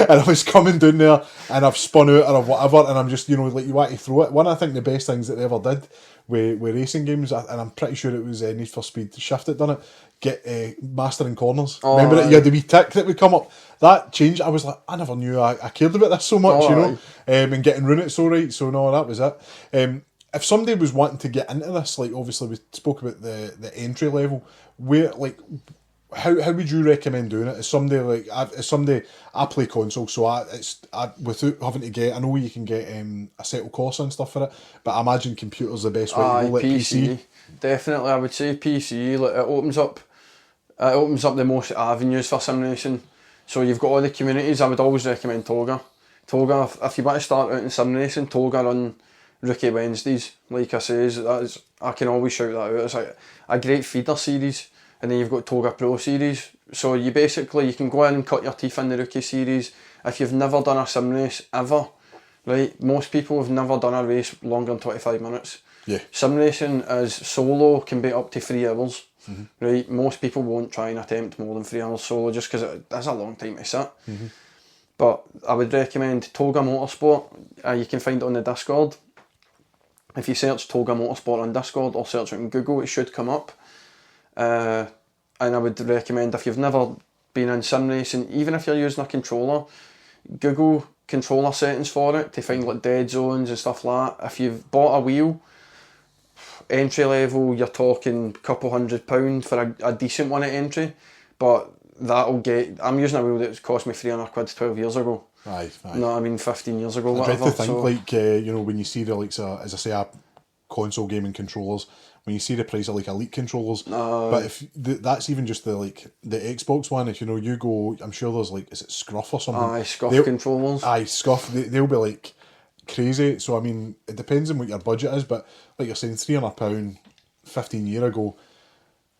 Speaker 1: and I was coming down there, and I've spun out or whatever, and I'm just, you know, like, you want to throw it. One, I think the best things that they ever did with racing games, and I'm pretty sure it was Need for Speed Shift that done it. Get mastering corners. Remember it? You had the wee tick that would come up. That changed. I was like, I never knew I cared about this so much, you know, and getting round it so right. So no, that was it. If somebody was wanting to get into this, like obviously we spoke about the entry level, where like how would you recommend doing it? As somebody I play console, so I without having to get, I know you can get Assetto Corsa and stuff for it, but I imagine computer's the best way to go. Like PC.
Speaker 2: Definitely, I would say PC. Like, it opens up the most avenues for sim racing. So you've got all the communities. I would always recommend Toga. If you want to start out in sim racing, Toga run Rookie Wednesdays. Like I says, I can always shout that out. It's like a great feeder series, and then you've got Toga Pro series. So you can go in and cut your teeth in the Rookie series. If you've never done a sim race ever, right? Most people have never done a race longer than 25 minutes.
Speaker 1: Yeah.
Speaker 2: Sim racing as solo can be up to 3 hours. Right? Most people won't try and attempt more than 3 hours solo just because that's a long time to sit. But I would recommend Toga Motorsport. You can find it on the Discord. If you search Toga Motorsport on Discord or search it in Google, it should come up. And I would recommend, if you've never been in sim racing, even if you're using a controller, Google controller settings for it to find like dead zones and stuff like that. If you've bought a wheel, entry level, you're talking a couple £100 for a decent one at entry, but that'll get. I'm using a wheel that cost me £300 12 years ago.
Speaker 1: Aye.
Speaker 2: No, I mean 15 years ago.
Speaker 1: I dread
Speaker 2: Whatever.
Speaker 1: to think,
Speaker 2: So,
Speaker 1: like, when you see the likes of, as I say, console gaming controllers, when you see the price of like Elite controllers, but if that's even just the Xbox one, if you go, I'm sure there's like, is it Scruff or something?
Speaker 2: aye, Scruff controllers.
Speaker 1: Aye, Scruff. They'll be like crazy. So I mean, it depends on what your budget is, but like you're saying, £300 15 years ago,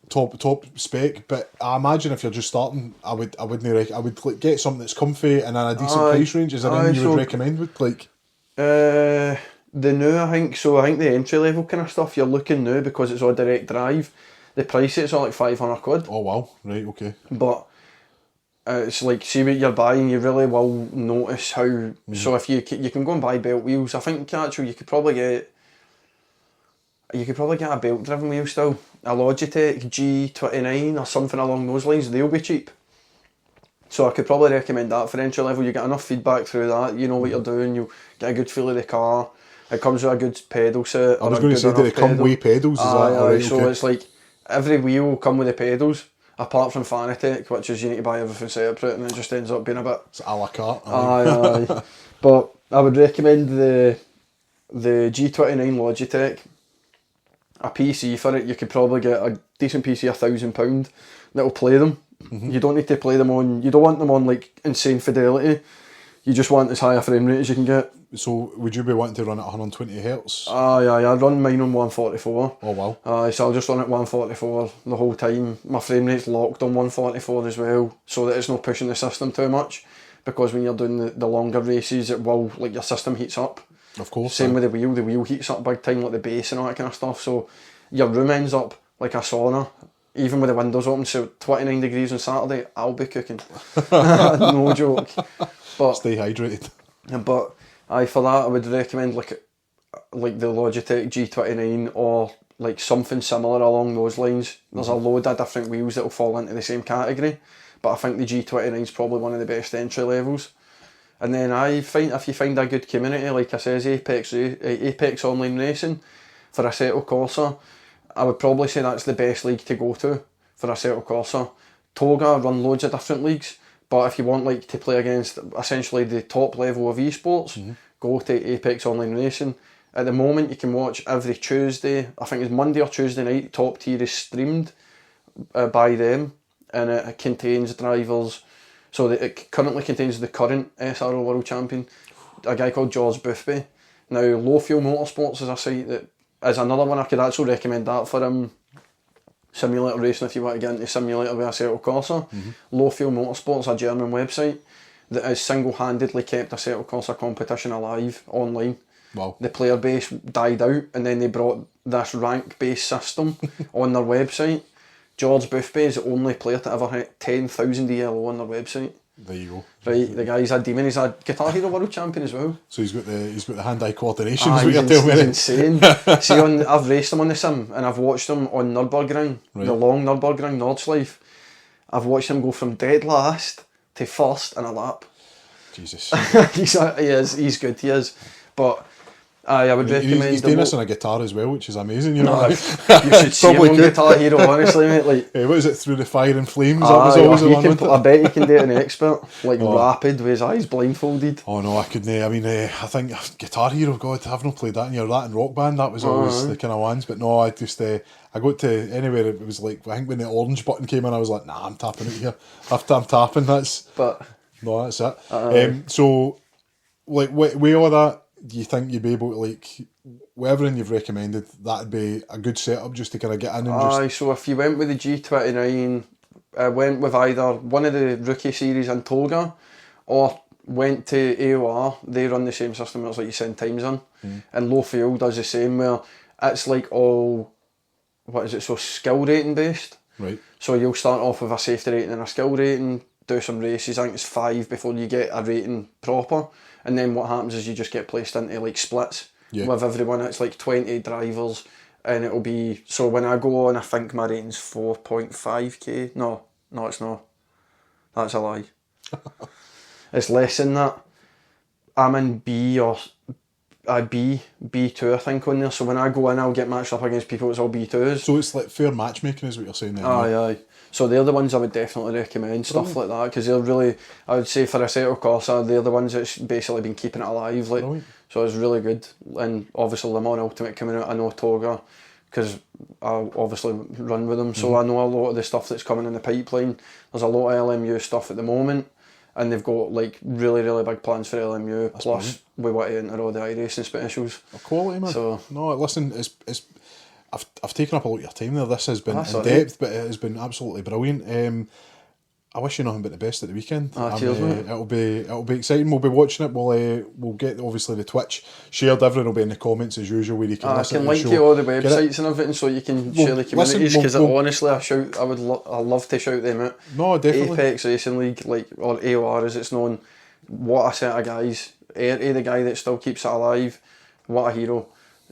Speaker 1: top spec. But I imagine if you're just starting, I would like get something that's comfy and in a decent price range. Is there anything you would recommend with like?
Speaker 2: The new, I think the entry level kind of stuff you're looking now, because it's all direct drive. The price it's all like £500.
Speaker 1: Oh wow, right, okay.
Speaker 2: But it's like, see what you're buying, you really will notice how. So if you can go and buy belt wheels, I think actually you could probably get a belt driven wheel still. A Logitech G29 or something along those lines. They'll be cheap. So I could probably recommend that for entry level. You get enough feedback through that. You know what you're doing. You get a good feel of the car. It comes with a good pedal set.
Speaker 1: I was going to say, do they come with pedals? Is that alright?
Speaker 2: So okay. It's like every wheel will come with the pedals, apart from Fanatic, which is you need to buy everything separate, and it just ends up being a bit.
Speaker 1: It's a la carte.
Speaker 2: Aye. But I would recommend the G29 Logitech. A PC for it, you could probably get a decent PC, £1,000 that'll play them. Mm-hmm. You don't need to play them on. You don't want them on like insane fidelity. You just want as high a frame rate as you can get.
Speaker 1: So would you be wanting to run at 120 hertz?
Speaker 2: Aye, I run mine on 144.
Speaker 1: Oh wow.
Speaker 2: So I'll just run at 144 the whole time. My frame rate's locked on 144 as well, so that it's not pushing the system too much. Because when you're doing the longer races, it will, like, your system heats up.
Speaker 1: Of course.
Speaker 2: Same with the wheel heats up big time, like the base and all that kind of stuff. So your room ends up like a sauna. Even with the windows open, so 29 degrees on Saturday, I'll be cooking. No joke. But
Speaker 1: stay hydrated.
Speaker 2: But for that, I would recommend like the Logitech G29 or like something similar along those lines. There's a load of different wheels that will fall into the same category, but I think the G29 is probably one of the best entry levels. And then if you find a good community, like I says, Apex Online Racing for Assetto Corsa, I would probably say that's the best league to go to for Assetto Corsa. Toga run loads of different leagues, but if you want like to play against essentially the top level of esports, go to Apex Online Racing. At the moment, you can watch every Tuesday. I think it's Monday or Tuesday night. Top tier is streamed by them, and it contains drivers. So it currently contains the current SRO World Champion, a guy called George Boothby. Now, Low Fuel Motorsports is a site that is another one. I could actually recommend that for simulator racing if you want to get into simulator with Assetto Corsa. Low Fuel Motorsports, a German website that has single-handedly kept Assetto Corsa competition alive online.
Speaker 1: Wow. The
Speaker 2: player base died out, and then they brought this rank-based system on their website. George Boothby is the only player to ever hit 10,000 ELO on their website.
Speaker 1: There you go.
Speaker 2: Right, the guy's a demon. He's a Guitar Hero World Champion as well.
Speaker 1: So he's got the hand-eye coordination. Is what you're telling me.
Speaker 2: He's insane. See, I've raced him on the sim, and I've watched him on Nürburgring, the long Nürburgring Nordschleife. I've watched him go from dead last to first in a lap.
Speaker 1: Jesus.
Speaker 2: He's good. He is, but. I would recommend.
Speaker 1: He's doing this on a guitar as well, which is amazing.
Speaker 2: You should see him on Guitar Hero, honestly, mate. Like,
Speaker 1: what is it? Through the Fire and Flames. That was always the one.
Speaker 2: I bet he can do it an expert, like rapid with his eyes blindfolded.
Speaker 1: Oh no, I couldn't. I mean, I think Guitar Hero. God, I've not played that in that and Rock Band. That was always the kind of ones. But no, I just I got to anywhere. It was like, I think when the orange button came in, I was like, nah, I'm tapping it here. After I'm tapping, that's it. So, like, with all that, do you think you'd be able to, like, with everything you've recommended, that'd be a good setup just to kind of get in and
Speaker 2: so if you went with the G29, went with either one of the rookie series in Toga, or went to AOR, they run the same system as like you send times in, and Low Fuel does the same, where it's like all, so skill rating based.
Speaker 1: Right.
Speaker 2: So you'll start off with a safety rating and a skill rating, do some races, I think it's 5 before you get a rating proper. And then what happens is you just get placed into like splits with everyone. It's like 20 drivers, and it'll be, so when I go on, I think my rating's 4.5k. No, it's not. That's a lie. It's less than that. I'm in B or B2 I think on there, so when I go in I'll get matched up against people it's all B2s.
Speaker 1: So it's like fair matchmaking is what you're saying then?
Speaker 2: Aye. So they're the ones I would definitely recommend, stuff like that, because they're really, I would say for Assetto Corsa, they're the ones that's basically been keeping it alive, like.
Speaker 1: Brilliant.
Speaker 2: So it's really good, and obviously Le Mans Ultimate coming out, I know Toga, because I obviously run with them, so I know a lot of the stuff that's coming in the pipeline. There's a lot of LMU stuff at the moment, and they've got like really big plans for LMU. That's plus brilliant. We want to enter all the iRacing specials.
Speaker 1: Quality, man. So no, listen, I've taken up a lot of your time there. This has been in depth, but it has been absolutely brilliant. I wish you nothing but the best at the weekend.
Speaker 2: Cheers, mate.
Speaker 1: It'll be exciting. We'll be watching it. We'll get obviously the Twitch shared. Everyone will be in the comments as usual where you can listen to the show. I can
Speaker 2: link you all the websites and everything so you can share the communities, because honestly I love to shout them out.
Speaker 1: No, definitely.
Speaker 2: Apex Racing League, like, or AOR as it's known, what a set of guys. The guy that still keeps it alive, what a hero.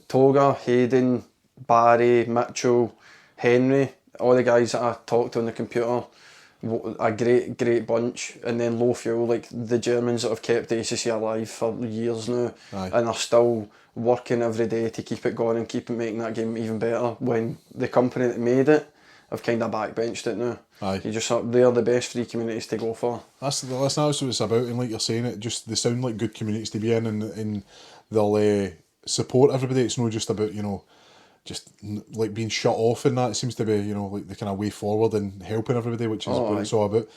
Speaker 2: Toga, Hayden, Barry, Mitchell, Henry, all the guys that I talked to on the computer, a great bunch. And then Low Fuel, like the Germans that have kept ACC alive for years now.
Speaker 1: Aye. And
Speaker 2: are still working every day to keep it going and keep making that game even better, when the company that made it have kind of backbenched it now.
Speaker 1: Aye.
Speaker 2: They're the best free communities to go for.
Speaker 1: That's what it's about, and like you're saying, they sound like good communities to be in, and they'll support everybody. It's not just about, just like being shut off and that. It seems to be, like the kind of way forward and helping everybody, which is what it's all about.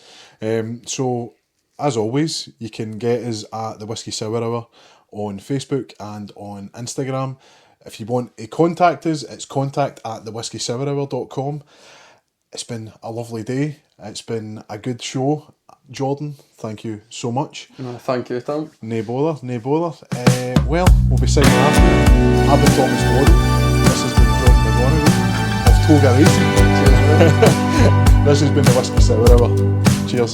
Speaker 1: So as always, you can get us at the Whisky Sour Hour on Facebook and on Instagram. If you want to contact us, it's contact@thewhiskeysourhour.com. It's been a lovely day. It's been a good show. Jordan, thank you so much.
Speaker 2: No, thank you, Tom.
Speaker 1: No bother. Well, we'll be signing off now. I've been Thomas Gordon. This has been Jordan McGonigal of Toga Racing.
Speaker 2: Cheers, man.
Speaker 1: This has been the Whisky Sour Hour. Cheers.